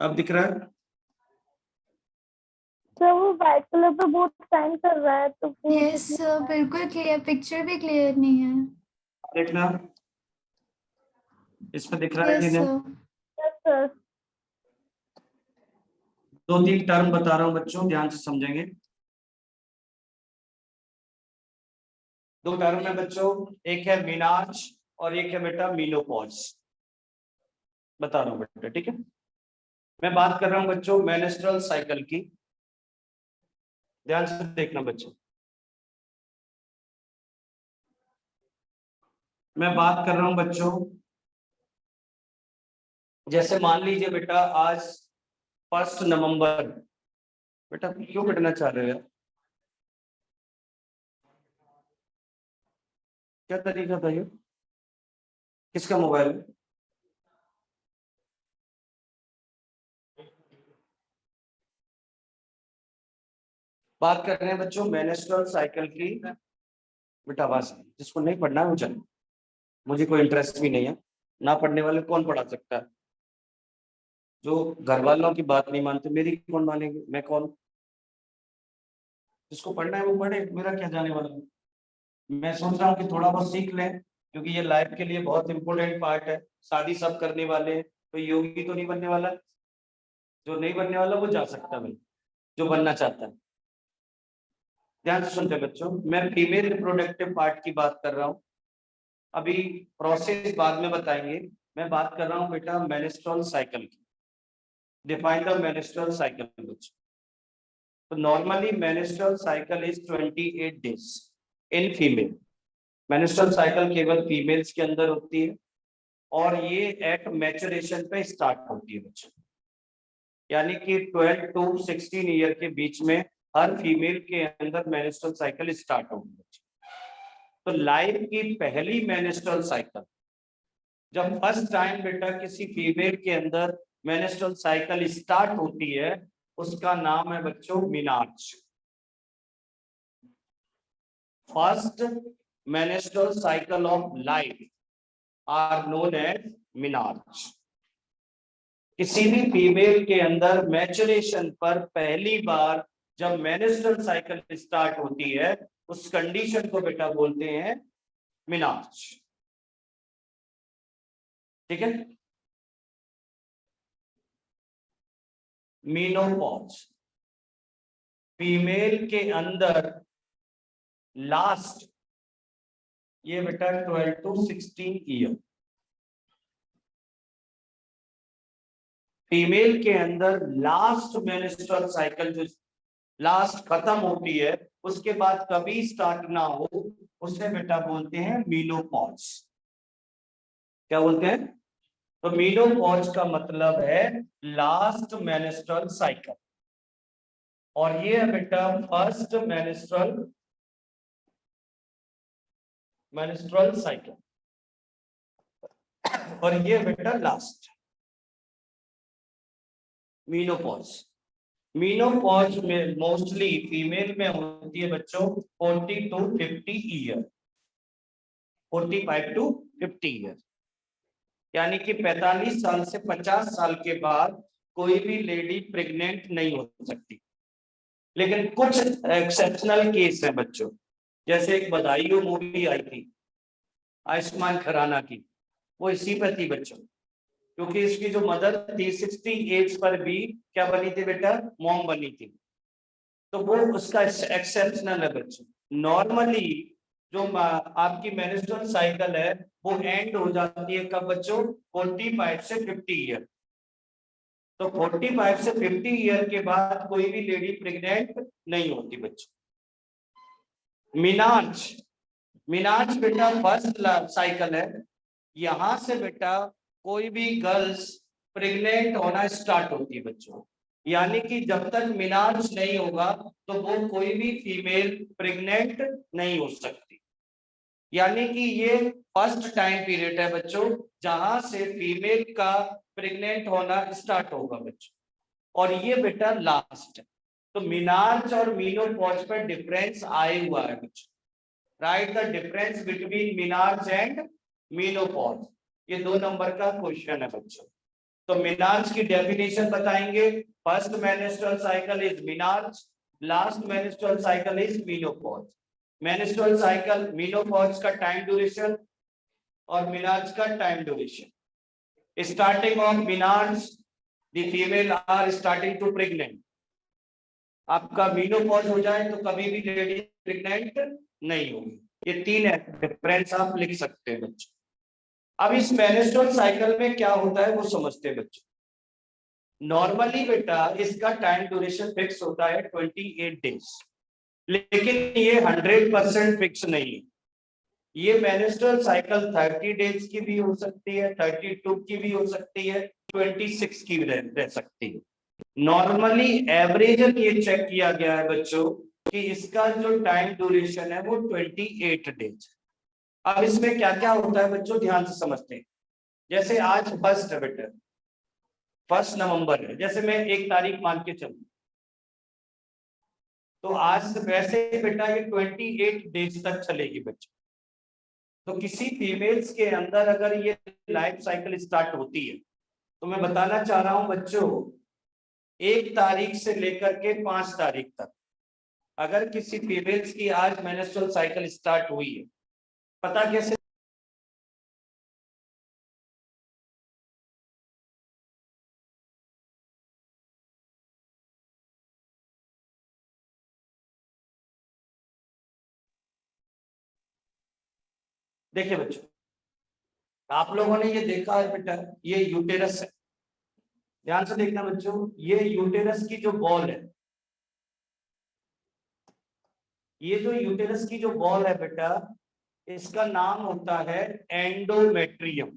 अब दिख रहा है। सर वो व्हाइट कलर पे बहुत साइन कर रहा है तो वो यस सर, बिल्कुल क्लियर, पिक्चर भी क्लियर नहीं है। देखना, इसमें दिख रहा है यस जिन्हें। सर। सर 2-3 टर्म बता रहा हूं बच्चों, ध्यान से समझेंगे। 2 टर्म है बच्चों, एक है मीनार्च और एक है बेटा मीनोपॉज। बता रहा हूं बेटा, ठीक है। मैं बात कर रहा हूं बच्चों मेंस्ट्रुअल साइकिल की, ध्यान से देखना बच्चों। मैं बात कर रहा हूं बच्चों, जैसे मान लीजिए बेटा आज 1 नवंबर, बेटा क्यों कटना चाह रहे हो यार, क्या तरीका था ये, किसका मोबाइल है? बात कर रहे हैं बच्चों मेंस्ट्रुअल साइकिल की, बेटा बस जिसको नहीं पढ़ना है वो चले, मुझे कोई इंटरेस्ट भी नहीं है, ना पढ़ने वाले कौन पढ़ा सकता है, जो घर वालों की बात नहीं मानते मेरी कौन मानेंगे, मैं कौन, जिसको पढ़ना है वो पढ़े, मेरा क्या जाने वाला है। मैं सोच रहा हूँ कि थोड़ा बहुत सीख लें, क्योंकि ये लाइफ के लिए बहुत इंपॉर्टेंट पार्ट है। शादी सब करने वाले, कोई योगी तो नहीं बनने वाला, जो नहीं बनने वाला वो जा सकता है, जो बनना चाहता है। ध्यान से सुनते बच्चों, मैं फीमेल रिप्रोडक्टिव पार्ट की बात कर रहा हूँ, अभी प्रोसेस बाद में बताएंगे। मैं बात कर रहा हूँ बेटा मेंस्ट्रुअल साइकिल की। डिफाइन द मेंस्ट्रुअल साइकिल बच्चों। तो normally menstrual cycle is 28 days in female. Menstrual cycle केवल फीमेल्स के अंदर होती है और ये एट मैचुरेशन पे स्टार्ट होती है बच्चों, यानी कि 12 to 16 ईयर के बीच में हर फीमेल के अंदर मेंस्ट्रुअल साइकिल स्टार्ट होगी बच्चों। तो लाइफ की पहली मेंस्ट्रुअल साइकिल जब फर्स्ट टाइम बेटा किसी फीमेल के अंदर मेंस्ट्रुअल साइकिल स्टार्ट होती है, उसका नाम है बच्चों menarche. First menstrual cycle of life are known as menarche. किसी भी फीमेल के अंदर मैचुरेशन पर पहली बार जब मेंस्ट्रुअल साइकिल स्टार्ट होती है, उस कंडीशन को बेटा बोलते हैं मीनार्च, ठीक है। मीनोपॉज, फीमेल के अंदर लास्ट, ये बेटा 12 to 16 ईयर, फीमेल के अंदर लास्ट मेंस्ट्रुअल साइकिल जो लास्ट खत्म होती है, उसके बाद कभी स्टार्ट ना हो, उसे बेटा बोलते हैं मीनोपॉज। क्या बोलते हैं? तो मीनोपॉज का मतलब है लास्ट मेंस्ट्रुअल साइकिल, और ये है बेटा फर्स्ट मेंस्ट्रुअल साइकिल, और ये बेटा लास्ट मीनोपॉज। मीनोपॉज में मोस्टली फीमेल में होती है बच्चों 40 to 50 ईयर, 45 to 50 ईयर, यानी कि 45 साल से 50 साल के बाद कोई भी लेडी प्रेग्नेंट नहीं हो सकती। लेकिन कुछ एक्सेप्शनल केस है बच्चों, जैसे एक बधाई मूवी आई थी आयुष्मान खुराना की, वो इसी पर थी बच्चों, क्योंकि इसकी जो मदर थी 60 एज पर भी क्या बनी थी बेटा, मॉम बनी थी। तो वो उसका एक्सेप्शनल है बच्चों। नॉर्मली जो आपकी मेंस्ट्रुअल साइकिल है वो एंड हो जाती है कब बच्चों, 45 से 50 ईयर। तो 45 से 50 ईयर के बाद कोई भी लेडी प्रेग्नेंट नहीं होती बच्चों। मीनार्च बेटा फर्स्ट साइकिल है, यहां से बेटा कोई भी गर्ल्स प्रेग्नेंट होना स्टार्ट होती है बच्चों, यानी कि जब तक मीनार्च नहीं होगा तो वो कोई भी फीमेल प्रेग्नेंट नहीं हो सकती। यानी कि ये फर्स्ट टाइम पीरियड है बच्चों जहां से फीमेल का प्रेग्नेंट होना स्टार्ट होगा बच्चों, और ये बेटा लास्ट है। तो मीनार्च और मीनोपॉज पर डिफरेंस आए हुआ है बच्चों। Write the difference between menarche and menopause, ये 2 नंबर का क्वेश्चन है बच्चों। तो मीनार्च की डेफिनेशन बताएंगे। First menstrual cycle is menarche, last menstrual cycle is menopause. Menstrual cycle menopause का टाइम ड्यूरेशन और मीनार्च का time duration. Starting of menarche the female are starting to pregnant. आपका मीनोपॉज हो जाए तो कभी भी लेडी प्रेग्नेंट नहीं होगी। ये 3 डिफरेंस आप लिख सकते हैं बच्चों। अब इस मेंस्ट्रुअल साइकिल में क्या होता है वो समझते हैं बच्चों। नॉर्मली बेटा इसका टाइम ड्यूरेशन फिक्स होता है 28 डेज, लेकिन ये 100% फिक्स नहीं है। ये मेंस्ट्रुअल साइकिल 30 डेज की भी हो सकती है, 32 की भी हो सकती है, 26 की भी रह सकती है। नॉर्मली एवरेज ये चेक किया गया है बच्चों कि इसका जो टाइम ड्यूरेशन है वो 28 डेज। अब इसमें क्या क्या होता है बच्चों ध्यान से समझते हैं। जैसे आज फर्स्ट है बेटा, 1 नवंबर है, जैसे मैं 1 तारीख मान के चलूं तो आज वैसे बेटा ये 28 डेज तक चलेगी बच्चों। तो किसी फीमेल्स के अंदर अगर ये लाइफ साइकिल स्टार्ट होती है तो मैं बताना चाह रहा हूं बच्चों 1 तारीख से लेकर के 5 तारीख तक अगर किसी फीमेल्स की आज मेंस्ट्रुअल साइकिल स्टार्ट हुई है, पता कैसे? देखिए बच्चों, आप लोगों ने ये देखा है बेटा, ये यूटेरस है। ध्यान से देखना बच्चों, ये यूटेरस की जो बॉल है, ये जो यूटेरस की जो बॉल है बेटा, इसका नाम होता है एंडोमेट्रियम।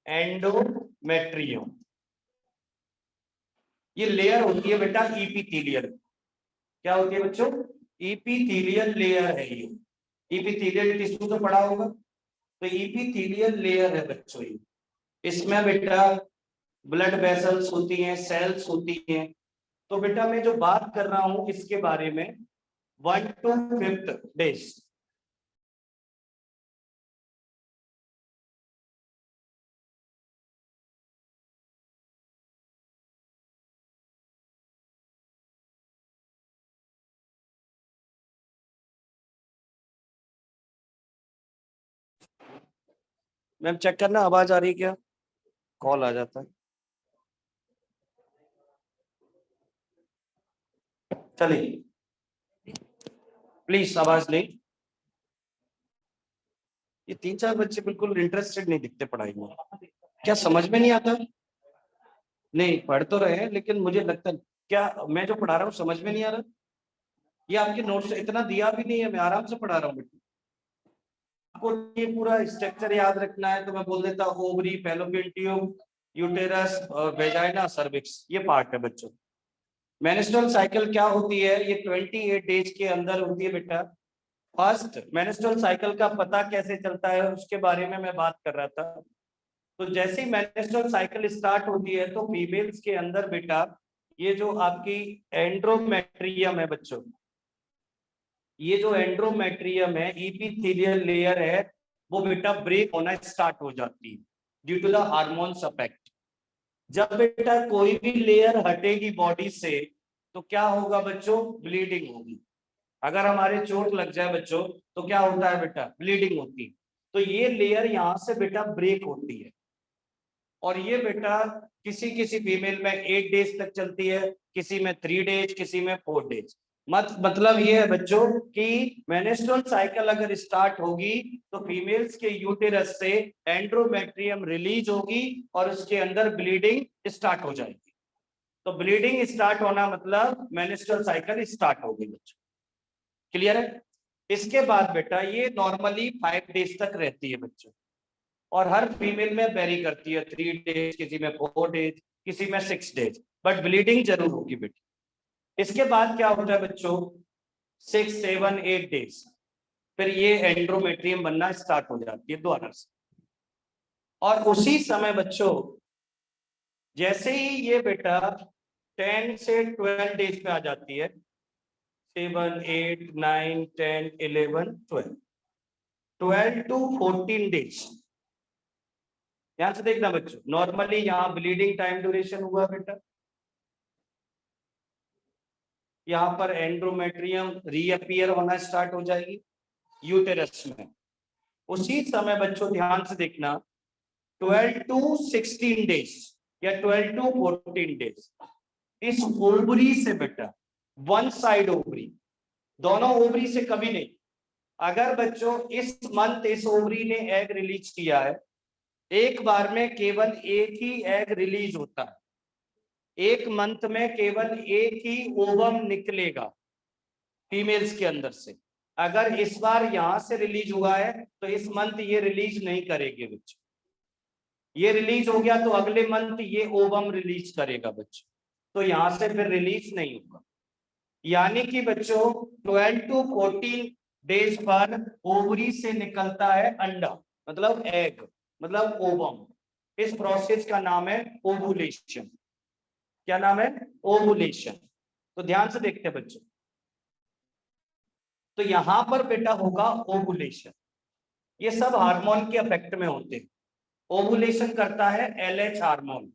एंडोमेट्रियम ये लेयर होती है बेटा इपिथेलियल। क्या होती है बच्चों? इपिथेलियल लेयर है ये। इपिथेलियल टिश्यू तो पढ़ा होगा, तो इपिथेलियल लेयर है बच्चों ये। इसमें बेटा ब्लड वेसल्स होती हैं, सेल्स होती हैं। तो बेटा मैं जो बात कर रहा हूं इसके बारे में 1 to 5th days. Ma'am check करना आवाज आ रही है क्या? कॉल आ जाता है। चलिए प्लीज आवाज नहीं। ये 3-4 बच्चे बिल्कुल इंटरेस्टेड नहीं दिखते पढ़ाई में। क्या समझ में नहीं आता? नहीं पढ़ तो रहे हैं लेकिन मुझे लगता है क्या मैं जो पढ़ा रहा हूँ समझ में नहीं आ रहा? ये आपके नोट्स इतना दिया भी नहीं है, मैं आराम से पढ़ा रहा हूँ बेटा। आपको ये पूरा स्ट्रक्चर याद रखना है तो मैं बोल देता हूँ ओवरी, फैलोपियन ट्यूब, यूटेरस और वेजाइना, सर्विक्स, ये पार्ट है बच्चों। मेंस्ट्रुअल साइकिल क्या होती है? ये 28 डेज के अंदर होती है बेटा। फर्स्ट मेंस्ट्रुअल साइकिल का पता कैसे चलता है उसके बारे में मैं बात कर रहा था। तो जैसे ही मेंस्ट्रुअल साइकिल स्टार्ट होती है तो फीमेल्स के अंदर बेटा ये जो आपकी एंड्रोमेट्रियम है बच्चों, ये जो एंड्रोमेट्रियम है इपिथेलियल लेयर है, वो बेटा ब्रेक होना स्टार्ट हो जाती है due to the hormones effect. जब बेटा कोई भी लेयर हटेगी बॉडी से तो क्या होगा बच्चों? ब्लीडिंग होगी। अगर हमारे चोट लग जाए बच्चों तो क्या होता है बेटा? ब्लीडिंग होती है। तो ये लेयर यहाँ से बेटा ब्रेक होती है और ये बेटा किसी किसी फीमेल में 8 डेज तक चलती है, किसी में 3 डेज, किसी में 4 डेज। मतलब ये है बच्चों कि मेंस्ट्रुअल साइकिल अगर स्टार्ट होगी तो फीमेल्स के यूटेरस से एंड्रोमेट्रियम रिलीज होगी और उसके अंदर ब्लीडिंग स्टार्ट हो जाएगी। तो ब्लीडिंग स्टार्ट होना मतलब मेंस्ट्रुअल साइकिल स्टार्ट होगी बच्चों। क्लियर है? इसके बाद बेटा ये नॉर्मली 5 डेज तक रहती है बच्चों और हर फीमेल में वेरी करती है, 3 डेज, किसी में 4 डेज, किसी में 6 डेज, बट ब्लीडिंग जरूर होगी बेटी। इसके बाद क्या होता है बच्चों? 6, 7, 8 डेज, फिर ये एंड्रोमेट्रियम बनना स्टार्ट हो जाती है दोबारा से। और उसी समय बच्चों जैसे ही ये बेटा 10 से 12 डेज पे आ जाती है, 7, 8, 9, 10, 11, 12 to 14 डेज, ध्यान से देखना बच्चों। नॉर्मली यहाँ ब्लीडिंग टाइम ड्यूरेशन हुआ बेटा, यहाँ पर एंड्रोमेट्रियम रीअपियर होना स्टार्ट हो जाएगी यूटेरस में। उसी समय बच्चों ध्यान से देखना 12 to 16 डेज या 12 to 14 डेज, इस ओवरी से बेटा, वन साइड ओवरी, दोनों ओवरी से कभी नहीं। अगर बच्चों इस मंथ इस ओवरी ने एग रिलीज किया है, एक बार में केवल एक ही एग रिलीज होता है, एक मंथ में केवल एक ही ओवम निकलेगा फीमेल्स के अंदर से। अगर इस बार यहां से रिलीज हुआ है तो इस मंथ ये रिलीज नहीं करेगी बच्चों, ये रिलीज हो गया तो अगले मंथ ये ओवम रिलीज करेगा बच्चों, तो यहां से फिर रिलीज नहीं होगा। यानी कि बच्चों 12 to 14 डेज पर ओवरी से निकलता है अंडा, मतलब एग, मतलब ओवम। इस प्रोसेस का नाम है ओवुलेशन। क्या नाम है? ओवुलेशन। तो ध्यान से देखते हैं बच्चों, तो यहां पर बेटा होगा ओवुलेशन। ये सब हार्मोन के इफेक्ट में होते हैं। ओवुलेशन करता है LH हार्मोन,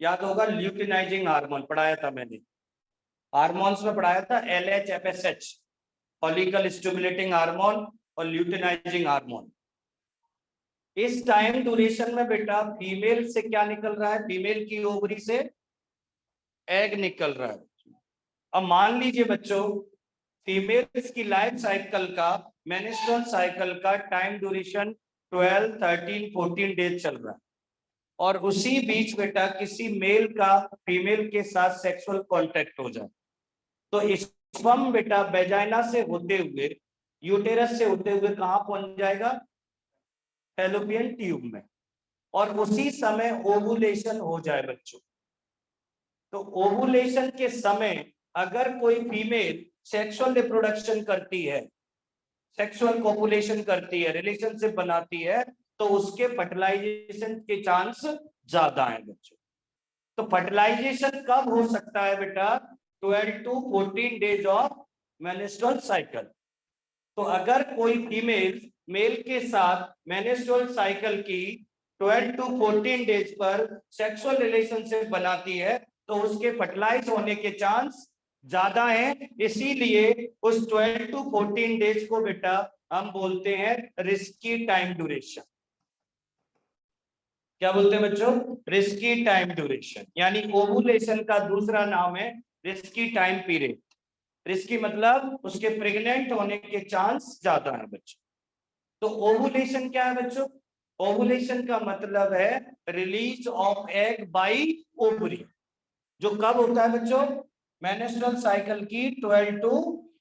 याद होगा ल्यूटिनाइजिंग हार्मोन पढ़ाया था मैंने, हार्मोन्स में पढ़ाया था LH FSH, follicle stimulating hormone और ल्यूटिनाइजिंग हार्मोन। इस टाइम ड्यूरेशन में बेटा फीमेल से क्या निकल रहा है? फीमेल की ओवरी से एग निकल रहा है। अब मान लीजिए बच्चों फीमेल्स की लाइफ साइकिल का, मेंस्ट्रुअल साइकिल का टाइम ड्यूरेशन 12, 13, 14 डेज चल रहा है, और उसी बीच बेटा किसी मेल का फीमेल के साथ सेक्सुअल कांटेक्ट हो जाए, तो स्पर्म बेटा वेजाइना से होते हुए, यूटेरस से होते हुए कहां पहुंच जाएगा? फैलोपियन ट्यूब में, और उसी समय ओवुलेशन हो जाए बच्चों। तो ओवुलेशन के समय अगर कोई फीमेल सेक्सुअल रिप्रोडक्शन करती है, सेक्सुअल कोपुलेशन करती है, रिलेशनशिप बनाती है, तो उसके फर्टिलाइजेशन के चांस ज्यादा है बच्चों। तो फर्टिलाइजेशन कब हो सकता है बेटा? 12 to 14 days of menstrual cycle. तो अगर कोई फीमेल मेल के साथ मेंस्ट्रुअल साइकिल की 12 to 14 डेज पर सेक्सुअल रिलेशनशिप बनाती है, तो उसके फर्टिलाइज होने के चांस ज्यादा है। इसीलिए उस 12 to 14 डेज को बेटा हम बोलते हैं रिस्की टाइम ड्यूरेशन। क्या बोलते हैं बच्चों? रिस्की टाइम ड्यूरेशन, यानी ओवुलेशन का दूसरा नाम है रिस्की टाइम पीरियड। रिस्की मतलब उसके प्रेग्नेंट होने के चांस ज्यादा है बच्चों। तो ओवुलेशन क्या है बच्चों? ओवुलेशन का मतलब है release of egg by ovary, जो कब होता है बच्चों? मेंस्ट्रुअल साइकिल की 12 to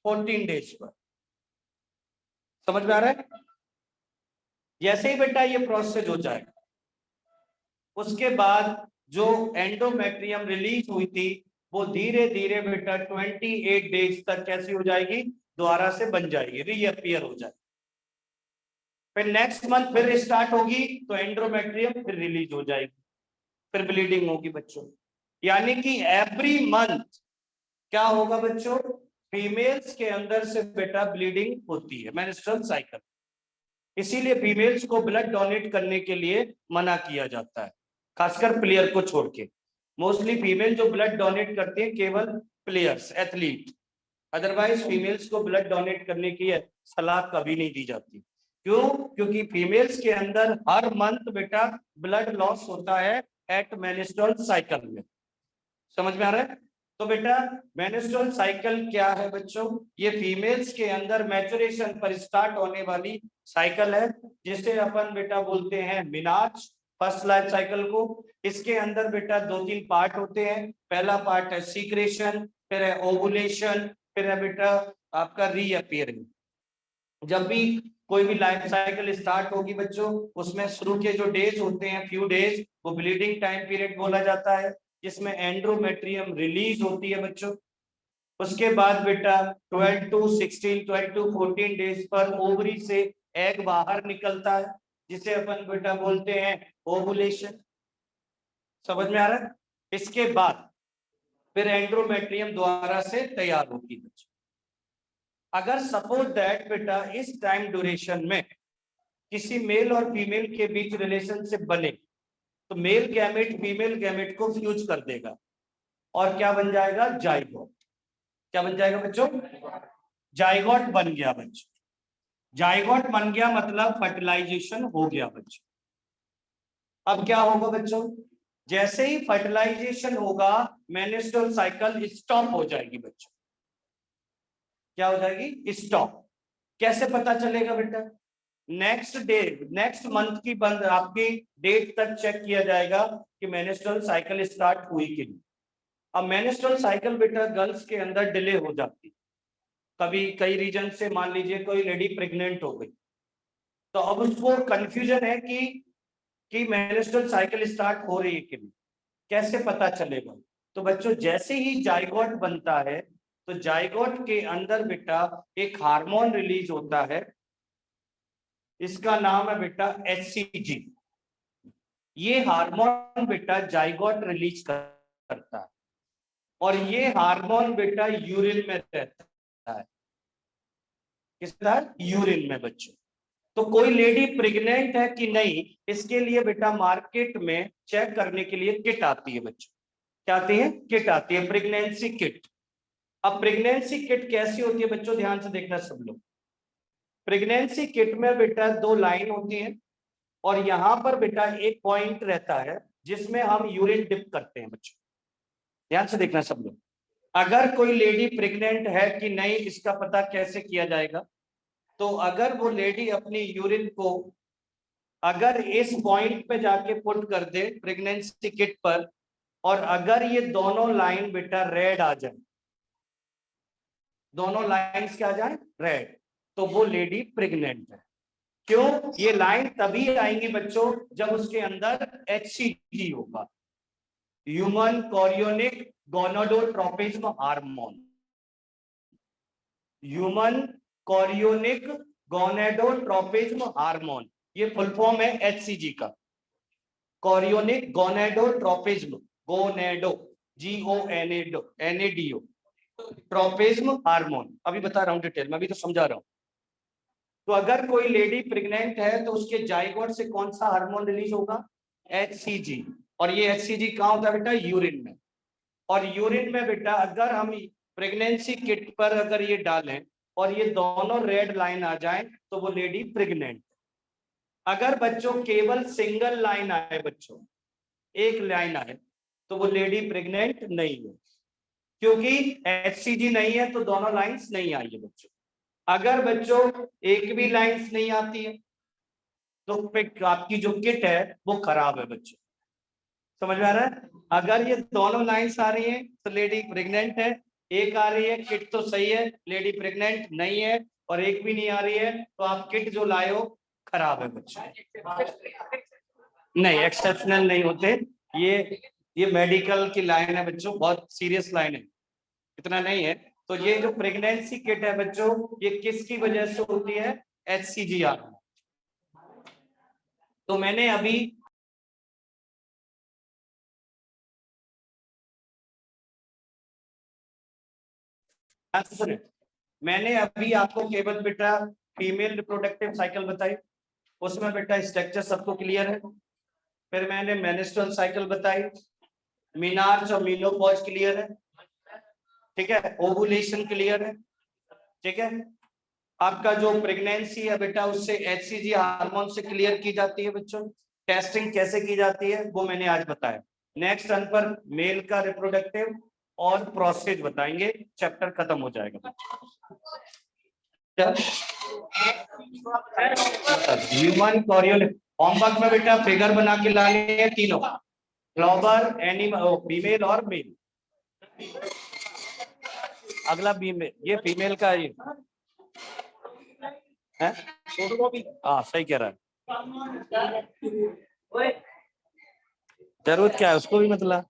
14 डेज पर। समझ में आ रहा है? जैसे ही बेटा ये प्रोसेस हो जाएगा, उसके बाद जो एंडोमेट्रियम रिलीज हुई थी वो धीरे धीरे बेटा 28 डेज तक कैसी हो जाएगी? दोबारा से बन जाएगी, रीअपियर हो जाएगी। फिर नेक्स्ट मंथ फिर स्टार्ट होगी तो एंडोमेट्रियम फिर रिलीज हो जाएगी, फिर ब्लीडिंग होगी बच्चों। यानी कि एवरी मंथ क्या होगा बच्चों? फीमेल्स के अंदर से बेटा ब्लीडिंग होती है, मेंस्ट्रुअल साइकिल। इसीलिए फीमेल्स को ब्लड डोनेट करने के लिए मना किया जाता है, खासकर प्लेयर को छोड़ के। मोस्टली फीमेल जो ब्लड डोनेट करती है केवल प्लेयर्स, एथलीट, अदरवाइज फीमेल्स को ब्लड डोनेट करने की सलाह कभी नहीं दी जाती। क्यों? क्योंकि फीमेल्स के अंदर हर मंथ बेटा ब्लड लॉस होता है एट मेंस्ट्रुअल साइकिल में। समझ में आ रहा है? तो बेटा मेंस्ट्रुअल साइकिल क्या है बच्चों? ये फीमेल्स के अंदर मैचुरेशन पर स्टार्ट होने वाली साइकिल है, जिसे अपन बेटा बोलते हैं मिनाज, फर्स्ट लाइफ साइकिल को। इसके अंदर बेटा 2-3 पार्ट होते हैं। पहला पार्ट है सीक्रेशन, फिर है ओवुलेशन, फिर है बेटा आपका रीअपियरिंग। जब भी कोई भी लाइफ साइकिल स्टार्ट होगी बच्चों, उसमें शुरू के जो डेज होते हैं, फ्यू डेज, वो ब्लीडिंग टाइम पीरियड बोला जाता है, जिसमें एंड्रोमेट्रियम रिलीज होती है बच्चों। उसके बाद बेटा 12 to 16, 12 to 14 डेज पर ओवरी से एग बाहर निकलता है, जिसे अपन बेटा बोलते हैं ओवुलेशन। समझ में आ रहा है? इसके बाद फिर एंड्रोमेट्रियम द्वारा से तैयार होती है। अगर सपोज दैट बेटा इस टाइम ड्यूरेशन में किसी मेल और फीमेल के बीच रिलेशनशिप बने, तो मेल गैमेट फीमेल गैमेट को फ्यूज कर देगा और क्या बन जाएगा? जाइगोट। क्या बन जाएगा बच्चों? जाइगोट बन गया बच्चों। जाइगोट बन गया मतलब फर्टिलाइजेशन हो गया बच्चों। अब क्या होगा बच्चों? जैसे ही फर्टिलाइजेशन होगा मेंस्ट्रुअल साइकिल स्टॉप हो जाएगी बच्चों। क्या हो जाएगी? स्टॉप। कैसे पता चलेगा बेटा? नेक्स्ट डे, नेक्स्ट मंथ की बंद आपकी डेट तक चेक किया जाएगा कि मेंस्ट्रुअल साइकिल स्टार्ट हुई कि नहीं। अब मेंस्ट्रुअल साइकिल बेटा गर्ल्स के अंदर डिले हो जाती है, कभी कई रीजन से, मान लीजिए कोई लेडी प्रेग्नेंट हो गई, तो अब उसको कंफ्यूजन है कि मेंस्ट्रुअल साइकिल स्टार्ट हो रही है कि नहीं, कैसे पता चलेगा? तो बच्चों जैसे ही जाइगोट बनता है तो जाइगोट के अंदर बेटा एक हार्मोन रिलीज होता है, इसका नाम है बेटा HCG। ये हार्मोन बेटा जाइगोट रिलीज करता है और ये हार्मोन बेटा यूरिन में रहता है। किस तरह? यूरिन में बच्चों। तो कोई लेडी प्रेग्नेंट है कि नहीं, इसके लिए बेटा मार्केट में चेक करने के लिए किट आती है बच्चों। क्या आती है? किट आती है, प्रेगनेंसी किट। अब प्रेगनेंसी किट कैसी होती है बच्चों? ध्यान से देखना सब लोग। प्रेगनेंसी किट में बेटा 2 लाइन होती है और यहाँ पर बेटा एक पॉइंट रहता है जिसमें हम यूरिन डिप करते हैं बच्चों। ध्यान से देखना सब लोग। अगर कोई लेडी प्रेग्नेंट है कि नहीं, इसका पता कैसे किया जाएगा? तो अगर वो लेडी अपनी यूरिन को अगर इस पॉइंट पे जाके पुट कर दे प्रेगनेंसी किट पर, और अगर ये दोनों लाइन बेटा रेड आ जाए, दोनों लाइंस क्या आ जाए? रेड, तो वो लेडी प्रेग्नेंट है। क्यों? ये लाइन तभी आएंगी बच्चों जब उसके अंदर HCG होगा, human chorionic gonadotropism hormone. Human chorionic gonadotropism hormone, ये फुल फॉर्म है HCG का। Chorionic gonadotropism, gonado, GONADO, tropism hormone. अभी बता रहा हूं डिटेल में, अभी तो समझा रहा हूं। तो अगर कोई लेडी प्रेग्नेंट है तो उसके जाइगोट से कौन सा हार्मोन रिलीज होगा? HCG। और ये HCG कहाँ होता है बेटा? यूरिन में। और यूरिन में बेटा अगर हम प्रेगनेंसी किट पर अगर ये डालें और ये दोनों रेड लाइन आ जाए तो वो लेडी प्रेग्नेंट। अगर बच्चों केवल सिंगल लाइन आए, बच्चों एक लाइन आए, तो वो लेडी प्रेग्नेंट नहीं है, क्योंकि HCG नहीं है तो दोनों लाइंस नहीं आई है बच्चों। अगर बच्चों एक भी लाइंस नहीं आती है तो आपकी जो किट है वो खराब है बच्चों। समझ में आ रहा है? अगर ये दोनों लाइंस आ रही हैं तो लेडी प्रेग्नेंट है, एक आ रही है किट तो सही है, लेडी प्रेग्नेंट नहीं है, और एक भी नहीं आ रही है तो आप किट जो लाए हो खराब है बच्चों। नहीं, एक्सेप्शनल नहीं होते। ये मेडिकल की लाइन है बच्चों, बहुत सीरियस लाइन है, इतना नहीं है। तो ये जो प्रेगनेंसी किट है बच्चों, ये किसकी वजह से होती है? HCG hormone. तो मैंने अभी आपको केवल बेटा फीमेल रिप्रोडक्टिव साइकिल बताई, उसमें बेटा स्ट्रक्चर सबको क्लियर है। फिर मैंने मेंस्ट्रुअल साइकिल बताई, मीनार्च और मीनोपॉज क्लियर है, ठीक है, ओवुलेशन क्लियर है, ठीक है। आपका जो प्रेगनेंसी है बेटा उससे HCG हार्मोन से क्लियर की जाती है बच्चों। टेस्टिंग कैसे की जाती है वो मैंने आज बताया। नेक्स्ट टर्न पर मेल का रिप्रोडक्टिव और प्रोस्टेट बताएंगे, चैप्टर खत्म हो जाएगा। ह्यूमन कोरियोनिक होमवर्क में बेटा फिगर बना के लाने हैं तीनों, फ्लावर, एनिमल, फीमेल और मेल। अगला ये फीमेल का ये है, हाँ सही कह रहा है। जरूरत क्या है उसको भी मतलब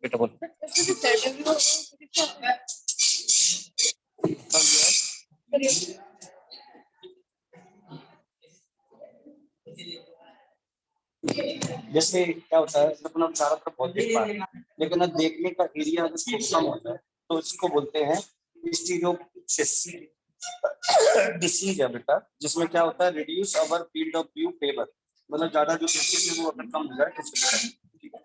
बेटा बोल जैसे क्या होता है अपना चारों तरफ बहुत देख पा रहे हैं लेकिन अब देखने का एरिया अगर खूब कम होता है तो इसको बोलते हैं डिसीज है बेटा, जिसमें क्या होता है reduce our field of view favour, मतलब ज्यादा जो देखते हैं वो अगर कम हो जाए तो ठीक है।